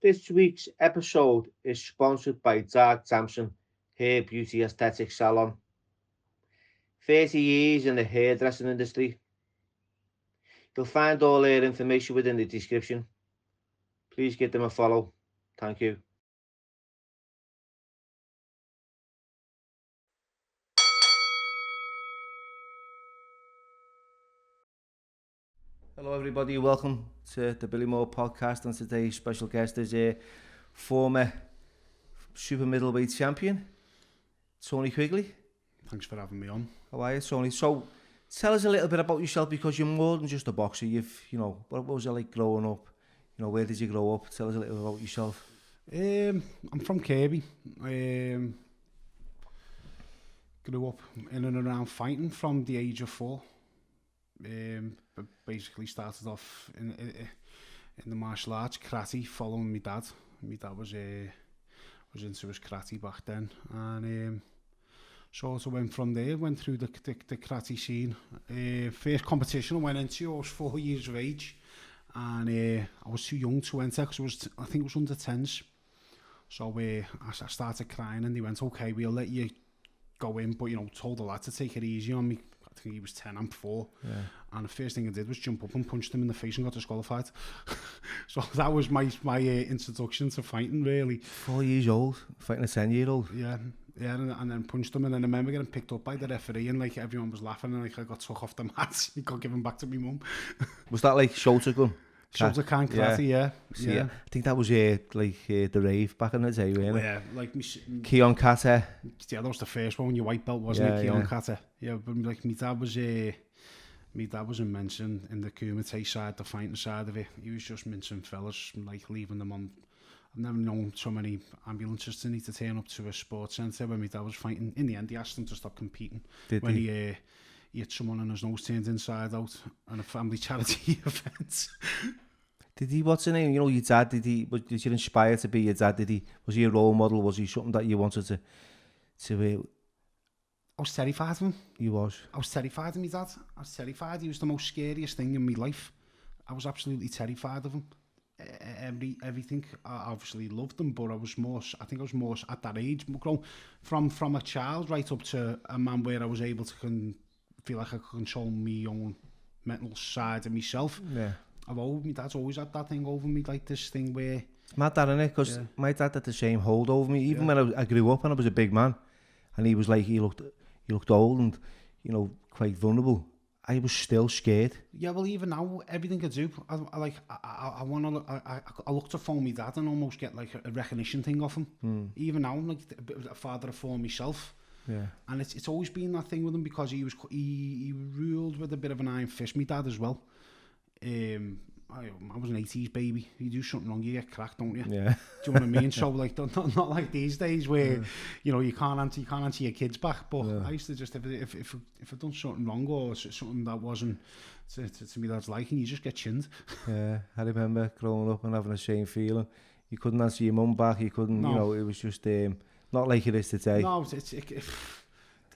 This week's episode is sponsored by Dark Samson Hair Beauty Aesthetic Salon. 30 years in the hairdressing industry. You'll find all their information within the description. Please give them a follow. Thank you. Hello everybody, welcome to the Billy Moore podcast, and today's special guest is a former super middleweight champion, Tony Quigley. Thanks for having me on. How are you, Tony? So tell us a little bit about yourself, because you're more than just a boxer. What was it like growing up? Where did you grow up? Tell us a little bit about yourself. I'm from Kirby. Grew up in and around fighting from the age of 4. But basically started off in the martial arts, karate, following my dad. My dad was into his karate back then, and sort of went from there. Went through the karate scene. First competition I went into, I was 4 years of age, and I was too young to enter because I think it was under 10s. So I started crying, and they went, "Okay, we'll let you go in, but told the lad to take it easy on me." I think he was 10, I'm 4. Yeah. And the first thing I did was jump up and punched him in the face and got disqualified. So that was my introduction to fighting, really. 4 years old, fighting a 10-year-old. Yeah, and then punched him, and then I remember getting picked up by the referee, and everyone was laughing, and I got took off the mat. He got given back to my mum. Was that like Shotokan? Shotokan karate, yeah. I think that was the rave back in the day, wasn't it? Yeah, Keon Kata. Yeah, that was the first one, your white belt, wasn't it? Keon Kata. Yeah, but my dad was immense in the Kumite side, the fighting side of it. He was just mincing fellas, leaving them on. I've never known so many ambulances to need to turn up to a sports centre when my dad was fighting. In the end, he asked him to stop competing. When he hit someone and his nose turned inside out on a family charity event. Did he, what's the name? Your dad, did you inspire to be your dad? Was he a role model? Was he something that you wanted to I was terrified of him. You was? I was terrified of my dad. I was terrified. He was the most scariest thing in my life. I was absolutely terrified of him. Everything. I obviously loved him, but I think I was more at that age, grown from a child right up to a man where I was able to feel like I could control my own mental side of myself. Yeah. My dad's always had that thing over me, like this thing where... It's mad that, innit? Because my dad had the same hold over me, even when I grew up and I was a big man, and he was like, he looked old and, quite vulnerable. I was still scared. Yeah, well, even now, everything I do, I look to phone my dad and almost get like a recognition thing off him. Even now, I'm like a father of 4 myself. Yeah. And it's always been that thing with him, because he ruled with a bit of an iron fist. My dad as well. I was an 80s baby. You do something wrong, you get cracked, don't you? Yeah. Do you know what I mean? So not like these days where you can't answer your kids back. But I used to just, if I'd done something wrong or something that wasn't to me dad's liking, you just get chinned. Yeah, I remember growing up and having the same feeling. You couldn't answer your mum back. You couldn't. It was just not like it is today. No, the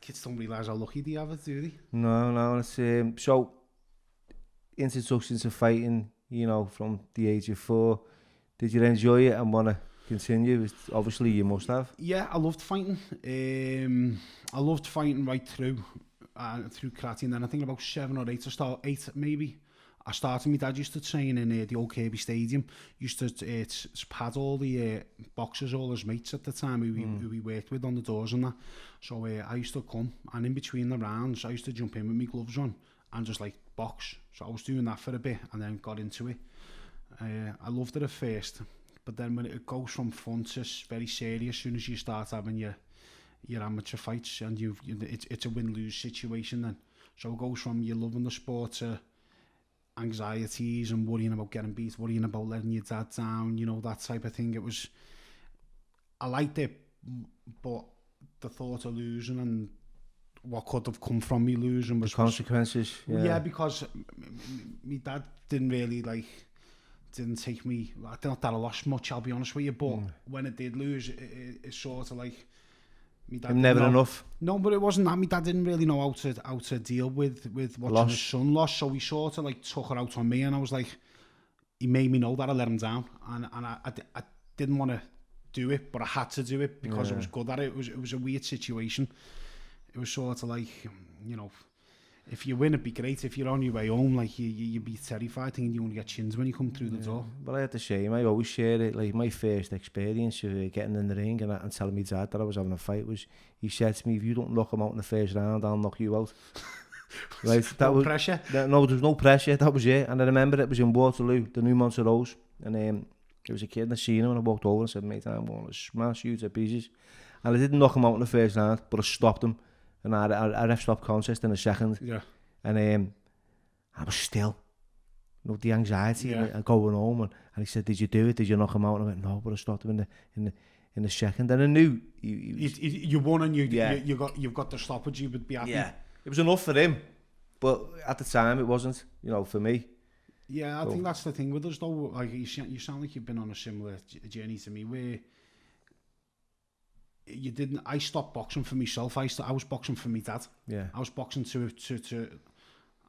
kids don't realise how lucky they have it, do they? No. It's so. Introduction to fighting, from the age of 4. Did you enjoy it and want to continue? Obviously, you must have. Yeah, I loved fighting. I loved fighting right through karate, and then I think about 7 or 8. I started. My dad used to train in the old Kirby Stadium. Used to pad all the boxers, all his mates at the time who we worked with on the doors and that. So I used to come, and in between the rounds, I used to jump in with my gloves on and just box. So I was doing that for a bit and then got into it. I loved it at first, but then when it goes from fun to very serious, as soon as you start having your amateur fights, and it's a win-lose situation then. So it goes from you loving the sport to anxieties and worrying about getting beat, worrying about letting your dad down, that type of thing. I liked it, but the thought of losing and what could have come from me losing was... The consequences, yeah, because my dad didn't really, didn't take me... Not that I lost much, I'll be honest with you, but when I did lose, it's sort of like... My dad never enough. No, but it wasn't that. My dad didn't really know how to deal with watching his son lost, so he sort of took her out on me, and I was like... He made me know that I let him down, and I didn't want to do it, but I had to do it because I was good at it. It was a weird situation. It was sort of like, you know, if you win, it'd be great. If you're on your way home, like you'd be terrified thinking you only get chins when you come through the door. But I had to say, I always share it. Like my first experience of getting in the ring and telling me dad that I was having a fight was, he said to me, if you don't knock him out in the first round, I'll knock you out. Right, that was pressure. No, there was no pressure. That was it. And I remember it was in Waterloo, the new Monster Rose, and there was a kid and I seen him and I walked over and said, mate, I'm going to smash you to pieces. And I didn't knock him out in the first round, but I stopped him. And I ref stopped contest in a second. Yeah. And I was still, you know, the anxiety and going home. And he said, "Did you do it? Did you knock him out?" And I went, "No, but I stopped him in the second." And I knew you won, and you've got the stoppage. You would be happy. Yeah, it was enough for him, but at the time it wasn't. You know, for me. Yeah, I think that's the thing with us though. Like you sound like you've been on a similar journey to me, where you didn't. I stopped boxing for myself. I was boxing for my dad. Yeah. I was boxing to.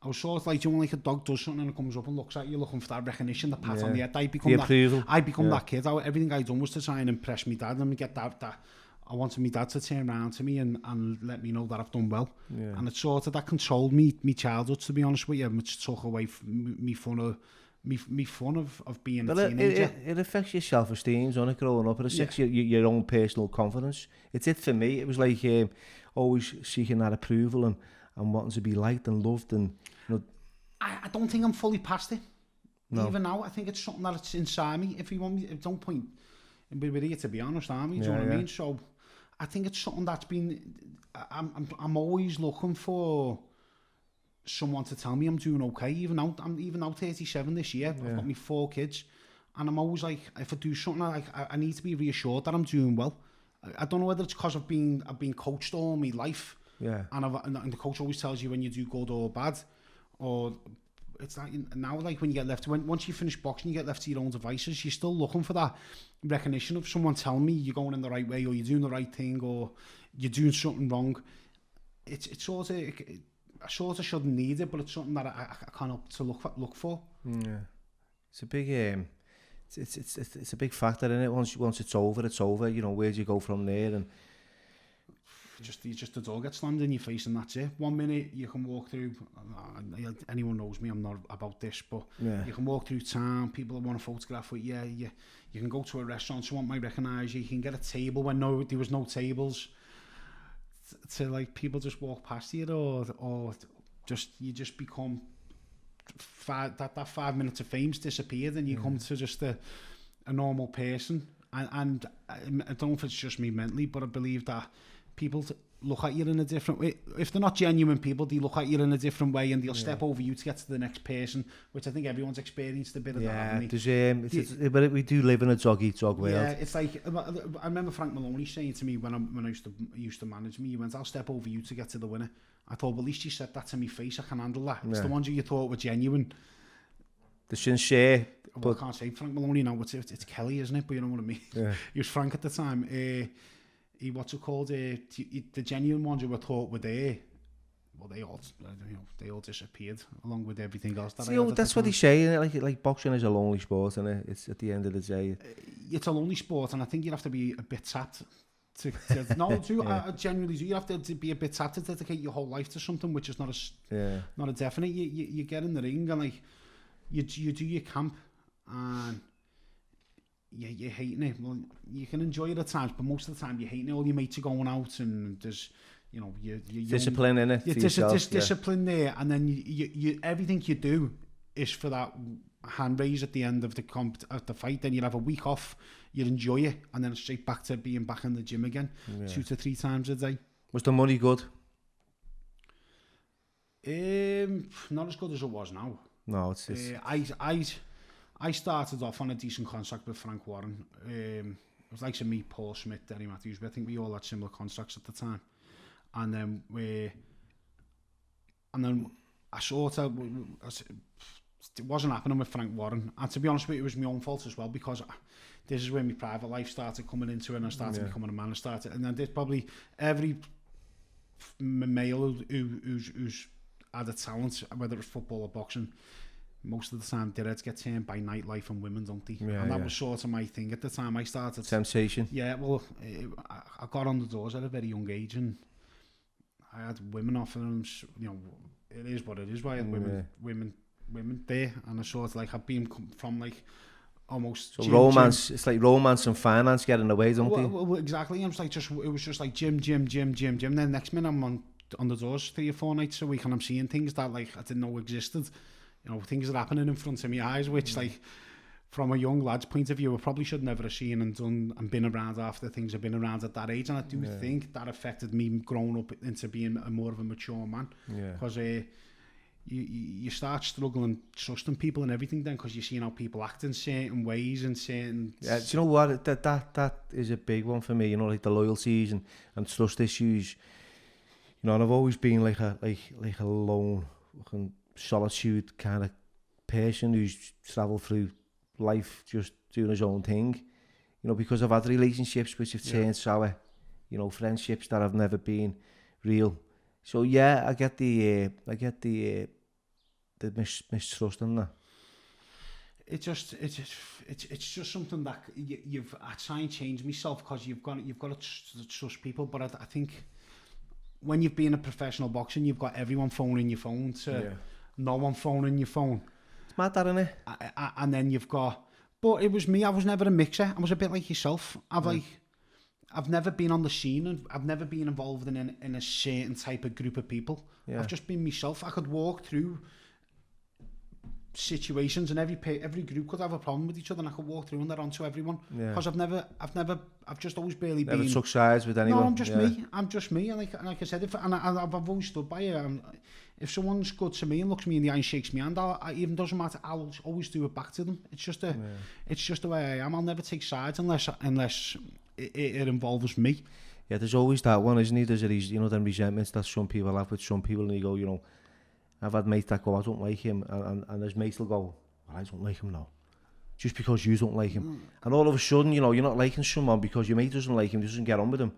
I was sort of like, you know, like a dog does something and it comes up and looks at you, looking for that recognition, the pat on the head. I become that kid. Everything I done was to try and impress my dad and get that I wanted my dad to turn around to me and let me know that I've done well. Yeah. And it sort of that controlled me childhood, to be honest with you, which took away me fun of being a teenager. It affects your self-esteem, doesn't it, growing up? It affects your own personal confidence. It's it for me. It was like always seeking that approval and wanting to be liked and loved, and you know. I don't think I'm fully past it. No. Even now, I think it's something that's inside me. If you want me, don't point. We're here to be honest, aren't we? Do you know what I mean? So, I think it's something that's been. I'm always looking for someone to tell me I'm doing okay. Even now, I'm 37 this year. I've got me 4 kids, and I'm always like, if I do something, I need to be reassured that I'm doing well. I don't know whether it's because I've been coached all my life. Yeah. And the coach always tells you when you do good or bad, or it's like now, like when you get left, once you finish boxing, you get left to your own devices. You're still looking for that recognition of someone telling me you're going in the right way, or you're doing the right thing, or you're doing something wrong. It's sort of, I sort of shouldn't need it, but it's something that I can't help to look for. Yeah, it's a big it's a big factor in it. Once it's over. You know, where do you go from there? And just the door gets slammed in your face and that's it. 1 minute you can walk through, anyone knows me, I'm not about this, but you can walk through town, people want a photograph with you, you can go to a restaurant, someone might recognise you, you can get a table when there was no tables, to like people just walk past you, or you just become, that 5 minutes of fame's disappeared and you come to just a normal person, and I don't know if it's just me mentally, but I believe that people look at you in a different way. If they're not genuine people, they look at you in a different way and they'll step over you to get to the next person, which I think everyone's experienced a bit of that, haven't they? But we do live in a dog-eat-dog world. Yeah, it's like, I remember Frank Maloney saying to me when I used to manage me, he went, "I'll step over you to get to the winner." I thought, well, at least you said that to me face, I can handle that. It's the ones you thought were genuine. The sincere. Well, I can't say Frank Maloney now, it's Kelly, isn't it? But you know what I mean? Yeah. He was Frank at the time. What's it called? The genuine ones who were thought were there. Well, they all disappeared along with everything else. That's what he's saying. Like boxing is a lonely sport, and it's at the end of the day, it's a lonely sport, and I think you have to be a bit tapped to I genuinely do. You have to be a bit tapped to dedicate your whole life to something, which is not a definite. You get in the ring and like you do your camp and. You're hating it. Well, you can enjoy it at times, but most of the time you're hating it. All your mates are going out, and there's, you know, you discipline in it. Discipline there, and then you everything you do is for that hand raise at the end of the fight. Then you'll have a week off. You'll enjoy it, and then straight back to being back in the gym again, 2 to 3 times a day. Was the money good? Not as good as it was now. No, it's. I started off on a decent contract with Frank Warren. It was like me, Paul Smith, Derry Matthews. I think we all had similar contracts at the time. And then I sort of, it wasn't happening with Frank Warren. And to be honest with you, it was my own fault as well, because this is when my private life started coming into it, and I started becoming a man. And then there's probably every male who's had a talent, whether it's football or boxing, most of the time dickheads get turned by nightlife and women, don't they? Yeah, and that yeah. was sort of my thing at the time I started. Temptation. Yeah, well, I got on the doors at a very young age, and I had women offering them, you know, it is what it is, right? Women there, and I sort of like, I've been from like almost so romance. It's like romance and finance get in the way, don't they? Well, exactly. I was like, it was just like gym. Then next minute I'm on the doors 3 or 4 nights a week, and I'm seeing things that like I didn't know existed. You know, things are happening in front of my eyes, which like from a young lad's point of view, I probably should never have seen and done and been around after things I've been around at that age. And I do think that affected me growing up into being more of a mature man. Because you start struggling trusting people and everything then, because you're seeing how people act in certain ways and certain... Yeah, do you know what? That is a big one for me, you know, like the loyalties and trust issues. You know, and I've always been like a lone, fucking solitude kind of person who's travelled through life just doing his own thing. You know, because I've had relationships which have turned sour, you know, friendships that have never been real. So yeah, I get the mistrust in that. It's just something that I try and change myself, because you've got to trust people. But I think when you've been a professional boxer, you've got everyone phoning your phone to no one phoning your phone. It's mad, that, isn't it? And then you've got... But it was me. I was never a mixer. I was a bit like yourself. I've never been on the scene, and I've never been involved in a certain type of group of people. I've just been myself. I could walk through situations, and every group could have a problem with each other, and I could walk through and they're onto everyone. Because I've just always barely never been... took sides with anyone. No, I'm just me. And like I said, I've always stood by it. If someone's good to me and looks me in the eye and shakes my hand, even doesn't matter, I'll always do it back to them. It's just the way I am. I'll never take sides unless it involves me. Yeah, there's always that one, isn't there? There's you know, them resentments that some people have with some people, and you go, you know, I've had mates that go, I don't like him, and there's mates will go, I don't like him now, just because you don't like him. And all of a sudden, you know, you're not liking someone because your mate doesn't like him, doesn't get on with him.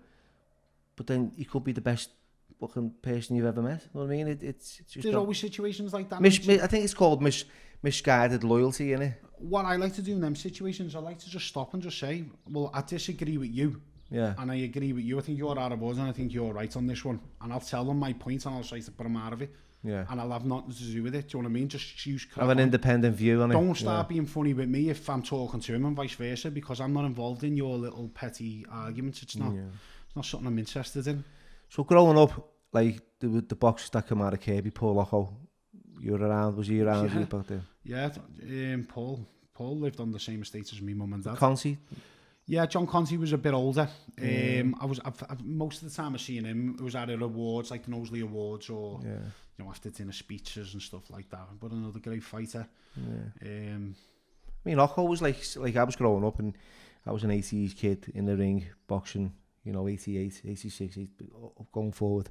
But then he could be the best fucking person you've ever met. You know what I mean? It's just... There's always situations like that. I think it's called misguided loyalty, innit? What I like to do in them situations, I like to just stop and just say, well, I disagree with you. Yeah. And I agree with you. I think you're out of order, and I think you're right on this one. And I'll tell them my point, and I'll try to put them out of it. Yeah. And I'll have nothing to do with it. Do you know what I mean? Just choose... Have an independent view on it. Don't start being funny with me if I'm talking to him, and vice versa, because I'm not involved in your little petty arguments. It's not something I'm interested in. So growing up, like the boxers that come out of Kirby, Paul Loco, you were around, was he around you back there? Yeah, Paul lived on the same estate as me mum and dad. Conti? Yeah, John Conti was a bit older. I've most of the time I've seen him, it was at awards, like the Knowsley Awards, or you know, after dinner speeches and stuff like that. But another great fighter. I mean, Loco was like I was growing up, and I was an 80s kid in the ring boxing, you know, 88, 86, going forward.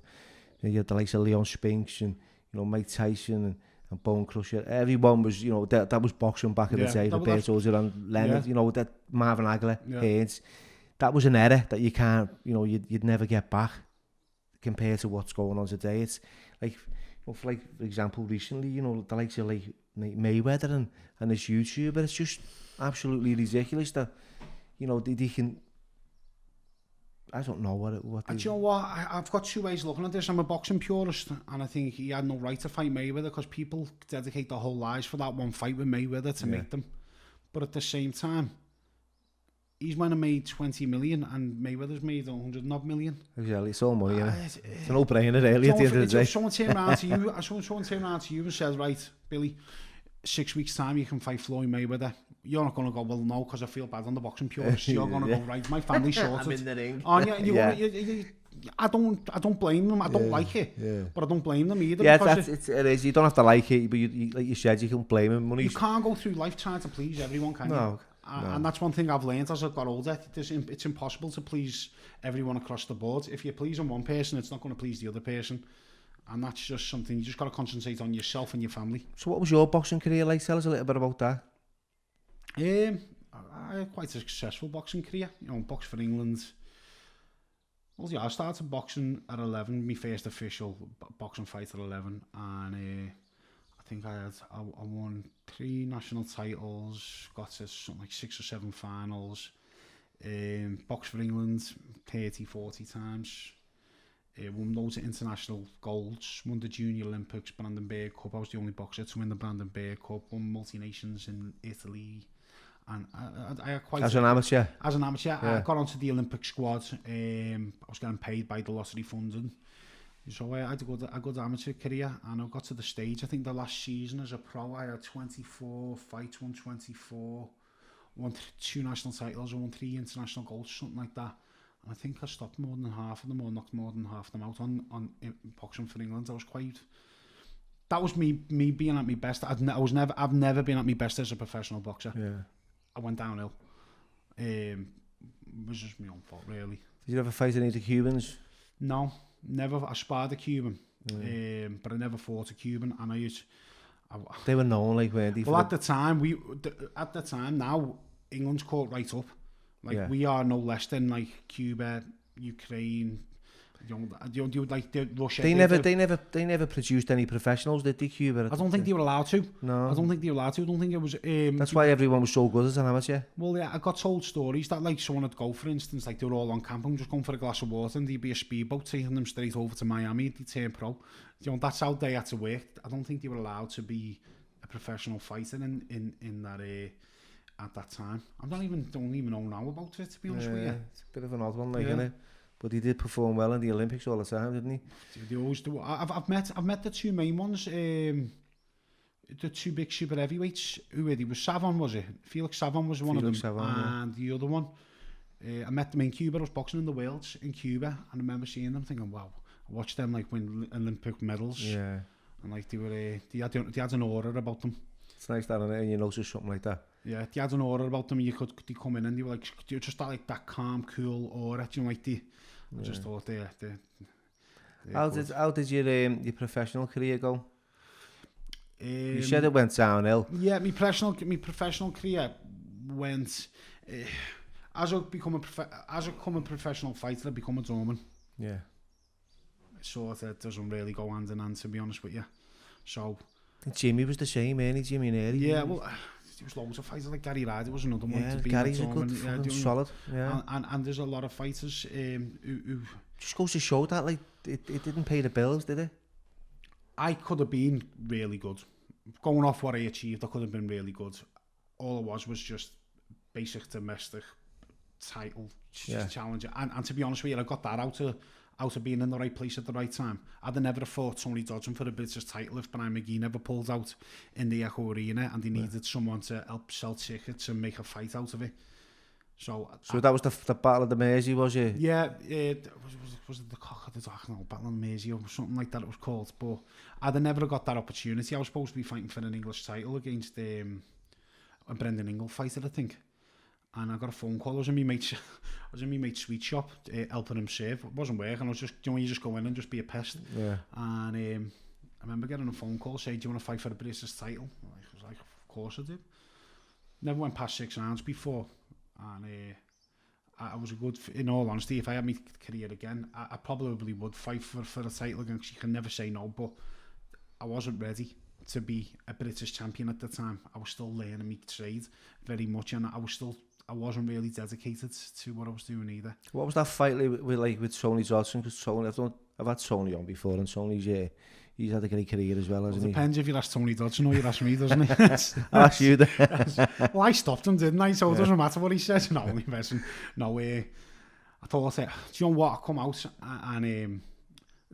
You had the likes of Leon Spinks and, you know, Mike Tyson and Bone Crusher. Everyone was, you know, that was boxing back in the day. The Bertozzi and Leonard, you know, that Marvin Hagler, Haynes. That was an era that you can't, you know, you'd never get back compared to what's going on today. It's like, you know, for example, recently, you know, the likes of like Mayweather and this YouTuber, it's just absolutely ridiculous that, you know, they can... I don't know what do you know what? I've got two ways looking at this. I'm a boxing purist, and I think he had no right to fight Mayweather, because people dedicate their whole lives for that one fight with Mayweather to make them. But at the same time, he's went and made 20 million, and Mayweather's made 100 million. Exactly, it's all money, it's a no-brainer, really, at the end of the day. If someone turned around to you and said, right, Billy, 6 weeks' time you can fight Floyd Mayweather, you're not going to go, well, no, because I feel bad on the boxing purist. You're going to go, right, my family's sorted. I'm in the ring. I don't blame them. I don't like it, but I don't blame them either. Yeah, it is. You don't have to like it, but like you said, you can blame them. You can't go through life trying to please everyone, can you? No. And that's one thing I've learned as I've got older. It's impossible to please everyone across the board. If you're pleasing one person, it's not going to please the other person. And that's just something, you just got to concentrate on yourself and your family. So what was your boxing career like? Tell us a little bit about that. I had quite a successful boxing career. You know, boxed for England. Well, yeah, I started boxing at 11. My first official boxing fight at 11, and I think I won 3 national titles, got to something like 6 or 7 finals, boxed for England 30, 40 times, won loads of international golds, won the Junior Olympics, Brandenburg Cup. I was the only boxer to win the Brandenburg Cup, won multi-nations in Italy. And I had quite... As an amateur? As an amateur, yeah. I got onto the Olympic squad. I was getting paid by the lottery funding. So I had a good amateur career, and I got to the stage. I think the last season as a pro, I had 24 fights, won 24, won 2 national titles, I won 3 international golds, something like that. And I think I stopped more than half of them, or knocked more than half of them out on boxing for England. I was quite... That was me being at my best. I've never been at my best as a professional boxer. Yeah. I went downhill. It was just my own fault, really. Did you ever fight any of the Cubans? No, never. I sparred a Cuban, but I never fought a Cuban. And they were known, like, weren't they? Well, at the time, now England's caught right up. Like we are no less than like Cuba, Ukraine. Like Russia. They never produced any professionals, did they, Cuba? I don't think they were allowed to. No. I don't think they were allowed to. I don't think it was... That's why everyone was so good as an amateur. Well, yeah, I got told stories that, like, someone would go, for instance, like, they were all on camping, just going for a glass of water, and there'd be a speedboat taking them straight over to Miami, they'd turn pro. That's how they had to work. I don't think they were allowed to be a professional fighter in that... at that time. Don't even know now about it, to be honest with you. It's a bit of an odd one, like, isn't it? But he did perform well in the Olympics all the time, didn't he? They always do. I've met the 2 main ones, the 2 big super heavyweights. Who were they? Was Savon, was it? Felix Savon was one of them. And the other one, I met them in Cuba. I was boxing in the Worlds in Cuba, and I remember seeing them thinking, wow, I watched them like win Olympic medals. Yeah. And like they had an aura about them. It's nice that, and you notice something like that. Yeah, they had an aura about them. They come in and they were like, just that calm, cool aura. You know, like I just thought How did your professional career go? You said it went downhill. Yeah, my professional career went as I become a professional fighter, I become a doorman. Yeah. Sort of doesn't really go hand in hand, to be honest with you. So Jimmy was the same, ain't he? Jimmy Neri. Yeah, well, there was loads of fighters like Gary Ryder was another one. Yeah, to be Gary's a good, solid. Yeah, and there's a lot of fighters who just goes to show that like it didn't pay the bills, did it? I could have been really good. Going off what I achieved, I could have been really good. All it was just basic domestic title challenger, and to be honest with you, I got that out of being in the right place at the right time. I'd have never fought Tony Dodson for the British title if Brian McGee never pulled out in the Echo Arena and they needed someone to help sell tickets and make a fight out of it. So that was the Battle of the Mersey, was it? Yeah, was it the Cock of the Dock? No, Battle of the Mersey or something like that it was called. But I'd have never got that opportunity. I was supposed to be fighting for an English title against a Brendan Ingle fighter, I think. And I got a phone call. I was in my mate's sweet shop, helping him serve. It wasn't working. I was just, you just go in and just be a pest. Yeah. And I remember getting a phone call saying, "Do you want to fight for the British title?" I was like, "Of course I did." Never went past 6 rounds before, and I was a good. In all honesty, if I had my career again, I probably would fight for the title again, because you can never say no. But I wasn't ready to be a British champion at the time. I was still learning my trade very much, and I wasn't really dedicated to what I was doing either. What was that fight with Tony Dodson? Because I've had Tony on before, and Tony's he's had a great career as well, hasn't he? It depends if you ask Tony Dodson or you ask me, doesn't it? I'll ask you then. Well, I stopped him, didn't I? So it doesn't matter what he says. No, only person. No, I thought, do you know what? I come out and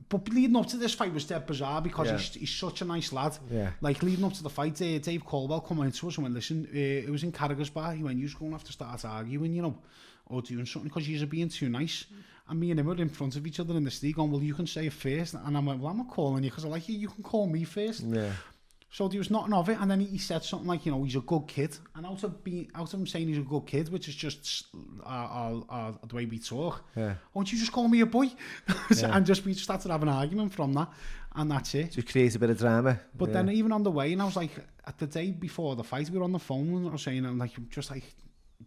but leading up to this fight was dead bizarre, because he's such a nice lad. Yeah. Like, leading up to the fight, Dave Caldwell come into us and went, "Listen, it was in Carragher's bar." He went, "You're going to have to start arguing, or doing something, because you're being too nice." And me and him were in front of each other in the street going, "Well, you can say it first." And I went, "Well, I'm not calling you because I like you. You can call me first." Yeah. So there was nothing of it, and then he said something like, he's a good kid. And out of him saying he's a good kid, which is just the way we talk, won't you just call me a boy? And we started having an argument from that, and that's it. Just create a bit of drama. But then even on the way, and I was like, at the day before the fight, we were on the phone, and I was saying, I'm like, just like,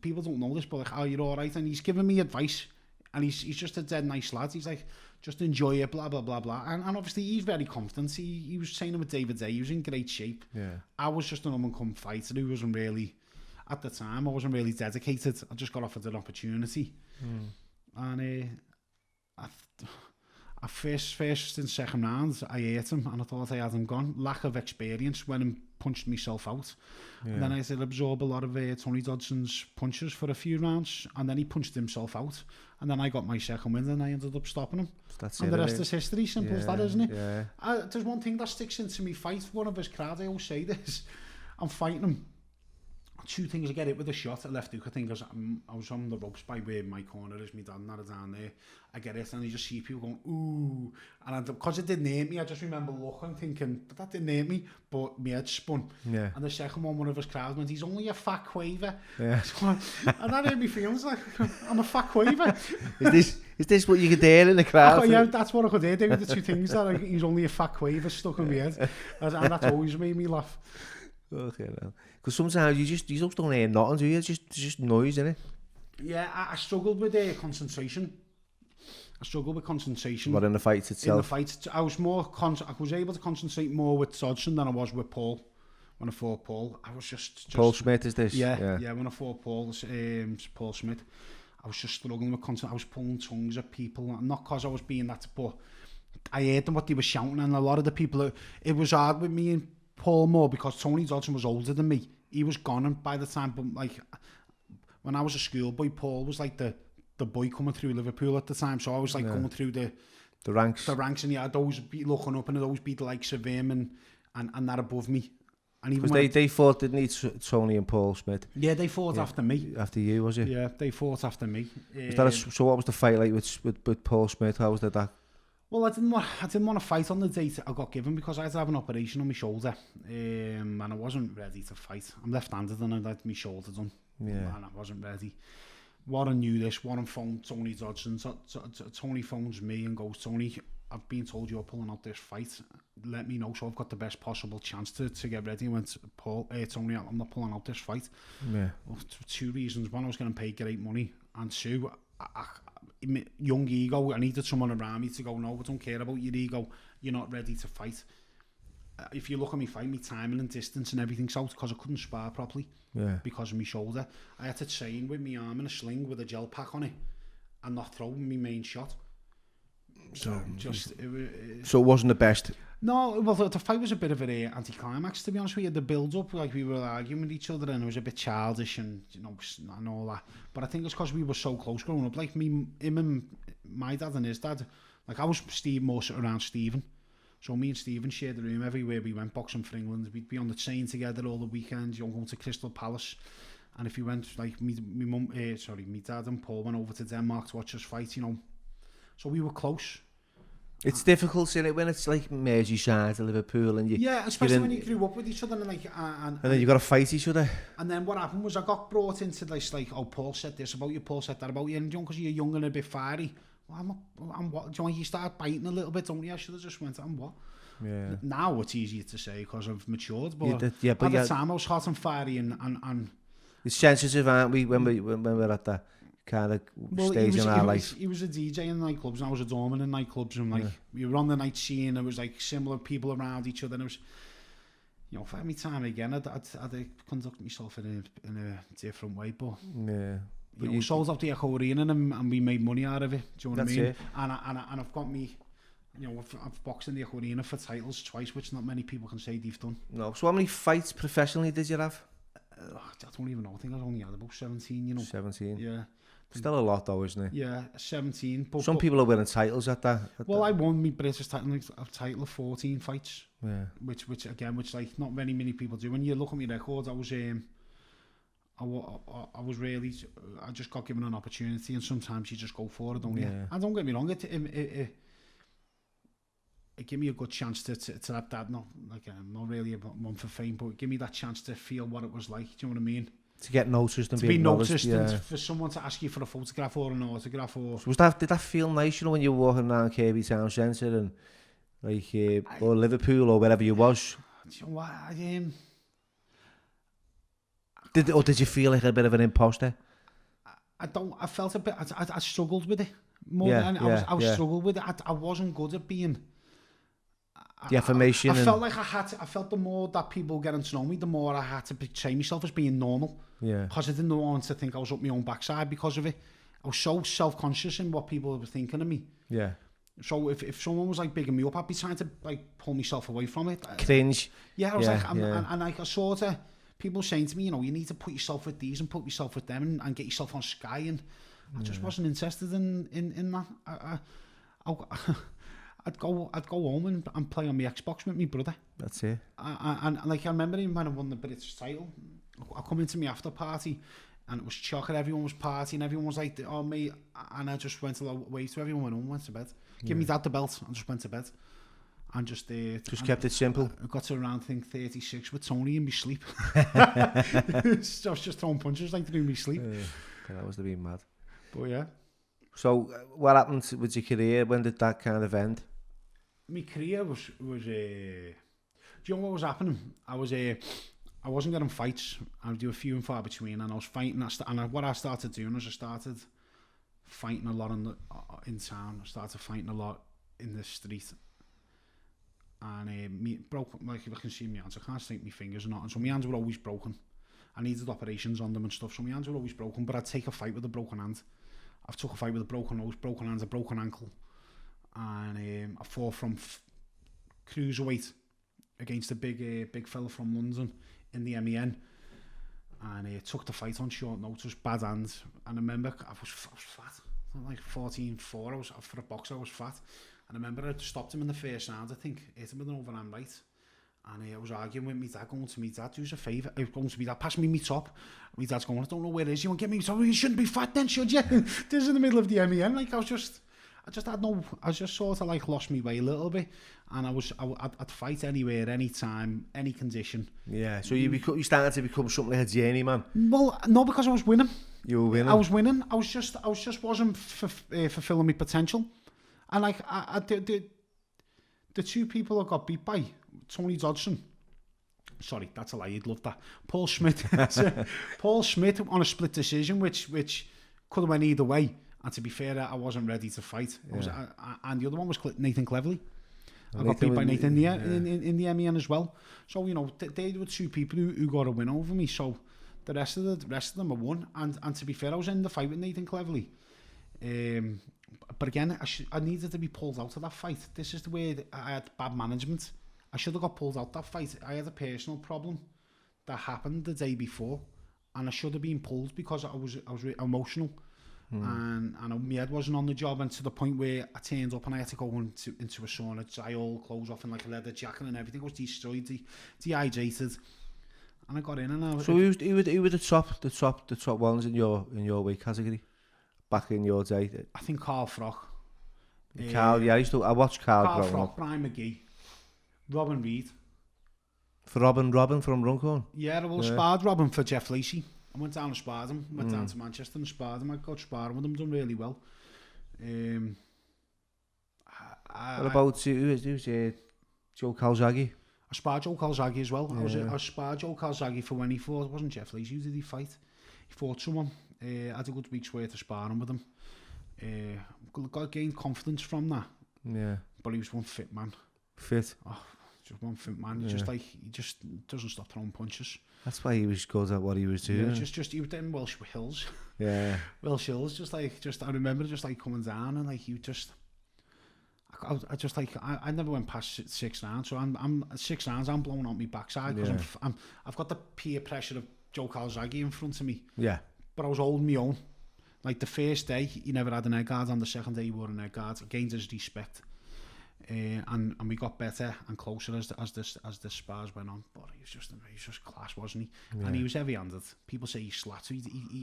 people don't know this, but like, "Oh, you're all right?" And he's giving me advice, And he's just a dead nice lad. He's like, just enjoy it, blah, blah, blah, blah. And obviously he's very confident. He was training with David Day. He was in great shape. Yeah. I was just an up-and-come fighter who wasn't really, at the time, I wasn't really dedicated. I just got offered an opportunity. And at first and second round, I ate him and I thought I had him gone. Lack of experience, went and punched myself out. Yeah. And then I said absorb a lot of Tony Dodson's punches for a few rounds, and then he punched himself out. And then I got my second win and I ended up stopping him. And the rest is history, simple as that, isn't it? Yeah. There's one thing that sticks into me fight, one of his crowd, I always say this, I'm fighting him. Two things, I get it with a shot, a left hook, I think I was on the ropes by where my corner is, my dad and that are down there, I get it and you just see people going, ooh, and because it didn't hit me, I just remember looking, thinking, but that didn't hit me, but my head spun, and the second one of his crowd went, he's only a fat quaver, and that hurt me feelings, like, I'm a fat quaver. Is this what you could hear in the crowd? Yeah, that's what I could hear, they were the two things that, like, he's only a fat quaver stuck in my head, and that's always made me laugh. Okay, well. Because sometimes you just don't hear nothing, do you? It's just noise, isn't it? Yeah, I struggled with concentration. But in the fight itself? In the fight, I was able to concentrate more with Dodson than I was with Paul. When I fought Paul, I was just Paul Smith is this? Yeah. When I fought Paul Smith, I was just struggling with concentration. I was pulling tongues at people, not because I was being that, but I heard them what they were shouting, and a lot of the people, it was hard with me and Paul more because Tony Dodson was older than me. He was gone, and by the time, but like when I was a schoolboy, Paul was like the boy coming through Liverpool at the time. So I was like going through the ranks, and I'd always be looking up, and I'd always be the likes of him and that above me. And even they fought, didn't they, Tony and Paul Smith? Yeah, they fought after me. After you, was it? Yeah, they fought after me. So what was the fight like with Paul Smith? How was that? Well, I didn't want to fight on the date I got given because I had to have an operation on my shoulder, and I wasn't ready to fight. I'm left-handed and I had my shoulder done, and I wasn't ready. Warren knew this. Warren phoned Tony Dodson. Tony phones me and goes, Tony, I've been told you're pulling out this fight. Let me know so I've got the best possible chance to get ready. I went, Tony, I'm not pulling out this fight. Yeah. Well, two reasons. One, I was getting paid great money, and two, young ego, I needed someone around me to go, no, I don't care about your ego, you're not ready to fight. If you look at me fight, me timing and distance and everything's out because I couldn't spar properly because of my shoulder. I had to train with my arm in a sling with a gel pack on it and not throw my main shot. So it wasn't the best. No, well, the fight was a bit of an anticlimax, to be honest with you. The build-up, like we were arguing with each other and it was a bit childish and, you know, and all that. But I think it's because we were so close growing up. Like him and my dad and his dad, like I was more around Stephen. So me and Stephen shared the room everywhere we went, boxing for England. We'd be on the train together all the weekends, you know, going to Crystal Palace. And if you went, like, my dad and Paul went over to Denmark to watch us fight, you know. So we were close. It's difficult, isn't it, when it's like Merseyside to Liverpool and you... Yeah, especially when you grew up with each other and like... And then you got to fight each other. And then what happened was I got brought into this, like, oh, Paul said this about you, Paul said that about you, and you know, because you're young and a bit fiery. Well, I'm what? Do you know, you start biting a little bit, don't you? I should have just went, I'm what? Yeah. Now it's easier to say because I've matured, but, at the time I was hot and fiery and... It's sensitive, aren't we, when we're at that kind of stage in our life? He was a DJ in nightclubs and I was a doorman in nightclubs, and like we were on the night scene, there was like similar people around each other, and it was, you know, for every time again I'd conduct myself in a different way, but you know, we sold out the Echo Arena and we made money out of it, do you know what I mean? And I've got me, you know, I've boxed in the Echo Arena for titles twice, which not many people can say they've done. No, so how many fights professionally did you have? I don't even know, I think I only had about 17, you know. 17? Yeah. Still a lot though, isn't it? Yeah, 17. But, some people are winning titles at that. I won my British title of 14 fights. Yeah. Which like not very many people do. When you look at my records, I was really, I just got given an opportunity, and sometimes you just go for it, don't you? And don't get me wrong, it gave me a good chance to have that, not really a one for fame, but give me that chance to feel what it was like, do you know what I mean? To get noticed and to be noticed, and for someone to ask you for a photograph or an autograph, or so did that feel nice, you know, when you were walking around Kirby Town Centre and like or Liverpool or wherever you was? You know what, did you feel like a bit of an imposter? I felt a bit. I struggled with it. more Yeah, than yeah, I was yeah. struggled with it. I wasn't good at being. The affirmation. I felt like I felt the more that people getting to know me, the more I had to portray myself as being normal. Yeah. Because I didn't want to think I was up my own backside because of it. I was so self-conscious in what people were thinking of me. Yeah. So if someone was like bigging me up, I'd be trying to like pull myself away from it. Cringe. Yeah, I was like, yeah. and like I sort of, people saying to me, you know, you need to put yourself with these and put yourself with them and get yourself on Sky, and I just wasn't interested in that. I'd go home and play on my Xbox with my brother. That's it. And like I remember him when I won the British title. I come into my after party and it was chocolate. Everyone was partying. Everyone was like, "Oh me," and I just went to wave to everyone. Went home, went to bed. Give me dad the belt. I just went to bed. And just kept it simple. I got to around, I think, 36 with Tony in my sleep. I was just throwing punches like through my sleep. That was to be mad. But yeah. So what happened with your career? When did that kind of end? My career was do you know what was happening? I wasn't getting fights. I would do a few and far between, and I was fighting. What I started doing was I started fighting a lot in town. I started fighting a lot in the street. And broke, like if I can see my hands, I can't stick my fingers or nothing. So my hands were always broken. I needed operations on them and stuff. So my hands were always broken. But I'd take a fight with a broken hand. I've took a fight with a broken nose, broken hands, a broken ankle. And I fought from cruiserweight against a big fella from London in the MEN, and took the fight on short notice, bad hands. And I remember I was fat, like 14'4". For a boxer, I was fat. And I remember I stopped him in the first round. I think hit him with an overhand right, and I was arguing with me dad, going to me dad, do us a favour. I was going to me dad, pass me my top. My dad's going, I don't know where it is. You want to get me top? You shouldn't be fat then, should you? This is in the middle of the MEN. Like I just sort of like lost my way a little bit, and I'd fight anywhere, anytime, any condition. Yeah, so you started to become something like a journeyman. Well, no, because I was winning. You were winning. I was winning. I was just wasn't fulfilling my potential, and like the two people I got beat by, Tony Dodson. Sorry, that's a lie. You'd love that. Paul Schmidt. Paul Schmidt on a split decision, which could have went either way. And to be fair, I wasn't ready to fight. And the other one was Nathan Cleverly. I got beat by Nathan in the MEN as well. So, you know, they were two people who got a win over me. So the rest of them I won. And to be fair, I was in the fight with Nathan Cleverly. But again, I needed to be pulled out of that fight. This is the way that I had bad management. I should have got pulled out that fight. I had a personal problem that happened the day before, and I should have been pulled because I was emotional. And my head wasn't on the job, and to the point where I turned up and I had to go into a sauna, dry all clothes off in like a leather jacket, and everything was destroyed, dehydrated. And I got in, and I was. So who were the top ones in your weight category back in your day? I think Carl Froch. Carl, yeah, I watched Carl Froch, Brian McGee, Robin Reed. For Robin from Runcorn? Yeah, I sparred Robin for Jeff Lacey. I went down and sparred him. Went down to Manchester and sparred him. I got sparring with him, done really well. What about who's Joe Calzaghe? I sparred Joe Calzaghe as well. I sparred Joe Calzaghe for when he fought. It wasn't Jeff Lacey. Who did he fight? He fought someone. I had a good week's worth of sparring with him. Got gained confidence from that. Yeah. But he was one fit man. Fit? Oh, just one fit man. He just doesn't stop throwing punches. That's why he was good at what he was doing. Yeah, just he was doing Welsh Hills. Yeah. Welsh Hills, I remember just like coming down and like you just. I never went past 6 rounds, so I'm 6 rounds. I'm blowing out my backside because I've got the peer pressure of Joe Calzaghe in front of me. Yeah. But I was holding my own. Like the first day, he never had an egg guard. On the second day, he wore an egg guard. I gained his respect. And we got better and closer as the spars went on. But he was just class, wasn't he? Yeah. And he was heavy-handed. People say he slapped.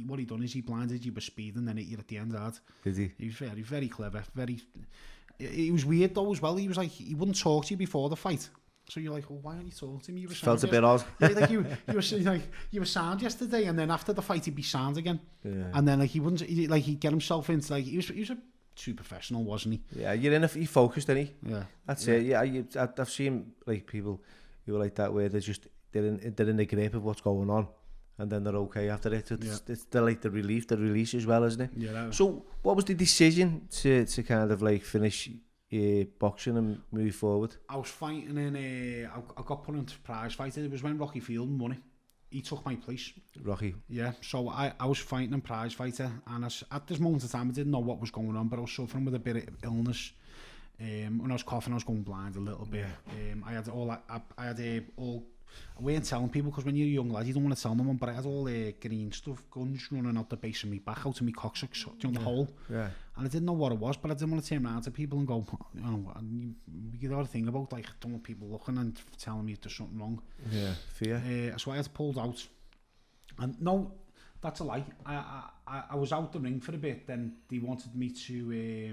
What he done is he blinded you with speed and then hit you at the end hard. Did he? He was very, very clever. It was weird though as well. He was like, he wouldn't talk to you before the fight. So you're like, well, why aren't you talking to me? You were felt a bit odd. Yeah, like you were sound yesterday, and then after the fight he'd be sound again. Yeah. And then like he'd get himself into like he was a true professional, wasn't he? Yeah, he focused, didn't he? Yeah. That's it. Yeah, I've seen like people who are like that where they're in the grip of what's going on, and then they're okay after it. It's the, like the release as well, isn't it? Yeah. So what was the decision to kind of like finish boxing and move forward? I was fighting in I got put into prize fight. It was when Rocky Fielding won it. He took my place. Rocky. Yeah, so I was fighting in prize fighter, and at this moment in time I didn't know what was going on, but I was suffering with a bit of illness. When I was coughing, I was going blind a little bit. I had all I weren't telling people, because when you're a young lad you don't want to tell no one, but I had all green stuff, guns running out the base of my back, out of my coccyx, the hole. Yeah. And I didn't know what it was, but I didn't want to turn around to people and go, you know, you got to think about, like, I don't want people looking and telling me there's something wrong. Yeah, fear. So I had pulled out, and no, that's a lie. I was out the ring for a bit. Then they wanted me to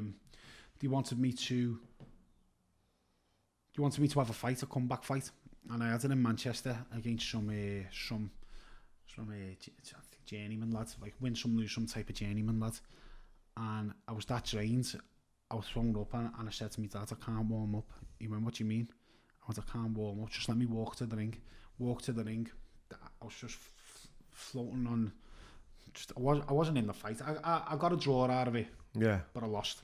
have a fight, a comeback fight. And I had it in Manchester against some journeyman lads, like win some, lose some type of journeyman lad. And I was that drained, I was thrown up, and I said to my dad, I can't warm up. He went, what do you mean? I went, I can't warm up, just let me walk to the ring. I was just floating on, I wasn't in the fight. I got a draw out of it, but I lost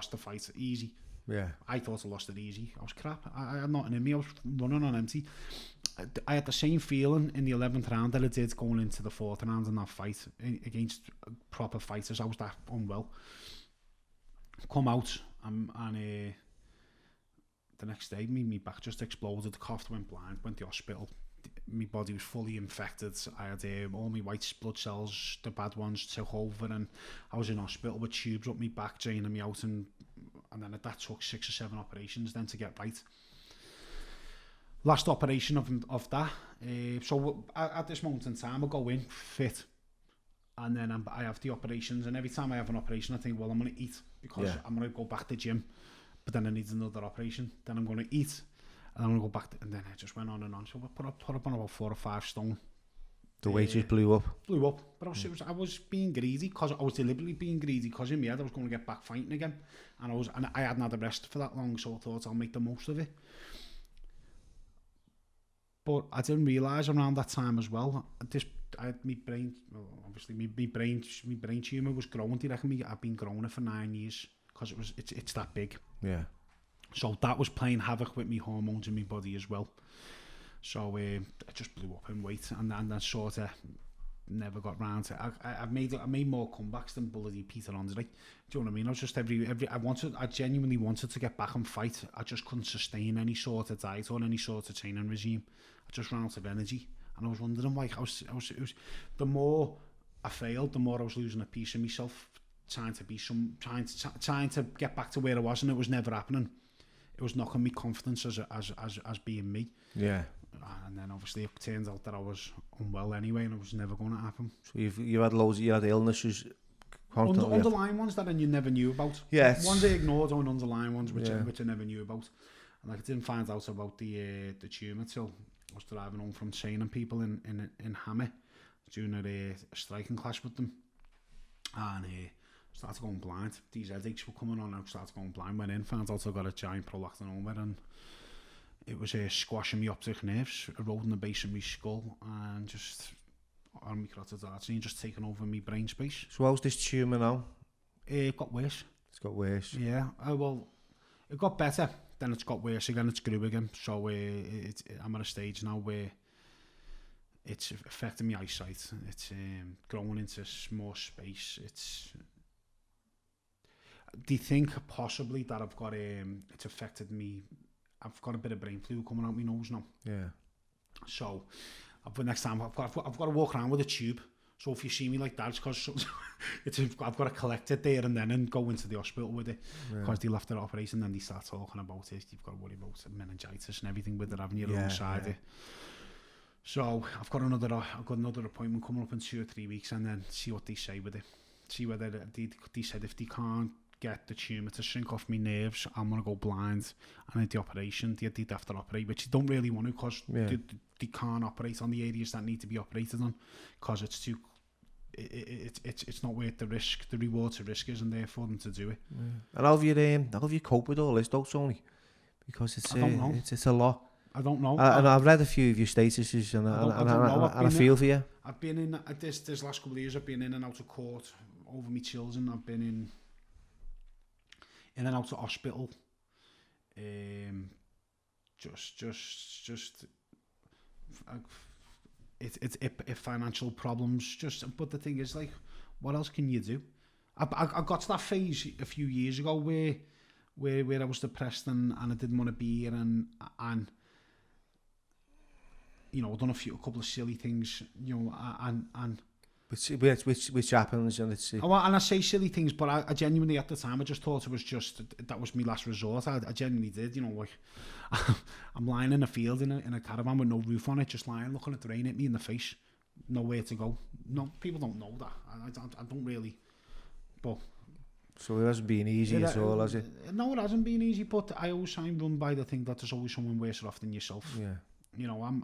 the fight, easy. Yeah, I thought I lost it easy. I was crap. I had nothing in me. I was running on empty. I had the same feeling in the 11th round that I did going into the 4th round in that fight against proper fighters. I was that unwell. Come out and the next day, my back just exploded. The cough, went blind, went to the hospital. My body was fully infected. I had all my white blood cells, the bad ones, took over, and I was in hospital with tubes up my back, draining me out, and then that took 6 or 7 operations then to get right. Last operation of that. So at this moment in time, I go in fit, and then I have the operations, and every time I have an operation, I think, well, I'm going to eat, because I'm going to go back to the gym, but then I need another operation, then I'm going to eat, and I'm going to go back, and then I just went on and on. So I put up on about 4 or 5 stone. The weight just blew up. But I was being greedy, because I was deliberately being greedy, because in my head I was going to get back fighting again, and I hadn't had a rest for that long, so I thought I'll make the most of it. But I didn't realise around that time as well, I had my brain, well, obviously my brain tumour was growing. Do you reckon I've been growing it for 9 years, because it's that big. Yeah. So that was playing havoc with my hormones in my body as well. So I just blew up in weight, and then sort of never got round to it. I made more comebacks than bloody Peter Andre. Do you know what I mean? I was just I genuinely wanted to get back and fight. I just couldn't sustain any sort of diet or any sort of training regime. I just ran out of energy, and I was wondering why. It was the more I failed, the more I was losing a piece of myself, trying to get back to where I was, and it was never happening. It was knocking me confidence as being me. Yeah. And then obviously it turns out that I was unwell anyway, and it was never going to happen. So you had illnesses, underlying ones that you never knew about. Yeah. Ones I ignored, on underlying ones which I never knew about. And I didn't find out about the tumour till I was driving home from training people in Hammer during a striking clash with them, and started going blind. These headaches were coming on, and I started going blind. Went in, found out I got a giant prolactinoma, and it was squashing my optic nerves, eroding the base of my skull, and just on my carotid artery, and just taking over my brain space. So how's this tumour now? It got worse. It's got worse? Yeah. Well, it got better, then it's got worse again, it's grew again. So I'm at a stage now where it's affecting my eyesight. It's growing into more space. Do you think possibly that I've got it's affected me? I've got a bit of brain flu coming out my nose now. Yeah. So, next time I've got to walk around with a tube. So if you see me like that, it's because I've got to collect it there and then and go into the hospital with it. Because they left the operation, and then they start talking about it. You've got to worry about meningitis and everything with it, having your own side. Yeah. So I've got another appointment coming up in 2 or 3 weeks, and then see what they say with it. See whether they said if they can't get the tumour to shrink off my nerves, I'm going to go blind, and at the operation they'd have to operate, which you don't really want to, because they can't operate on the areas that need to be operated on, because it's too it's not worth the risk. The reward to risk isn't there for them to do it. And how have you cope with all this though, Tony? Because it's a lot. I don't know. I've read a few of your statuses and I feel for you. I've been in this last couple of years. I've been in and out of court over my children. I've been in and out of hospital. It's financial problems. But the thing is, like, what else can you do? I got to that phase a few years ago where I was depressed and I didn't want to be here and you know, I've done a couple of silly things, you know, and which happens, and it's. And I say silly things, but I genuinely at the time I just thought it was that was my last resort. I genuinely did, you know, like I'm lying in a field in a caravan with no roof on it, just lying looking at the rain hit me in the face, nowhere to go. No, people don't know that. I don't really, but. So it hasn't been easy at all, has it? No, it hasn't been easy, but I always try and run by the thing that there's always someone worse off than yourself. Yeah. You know,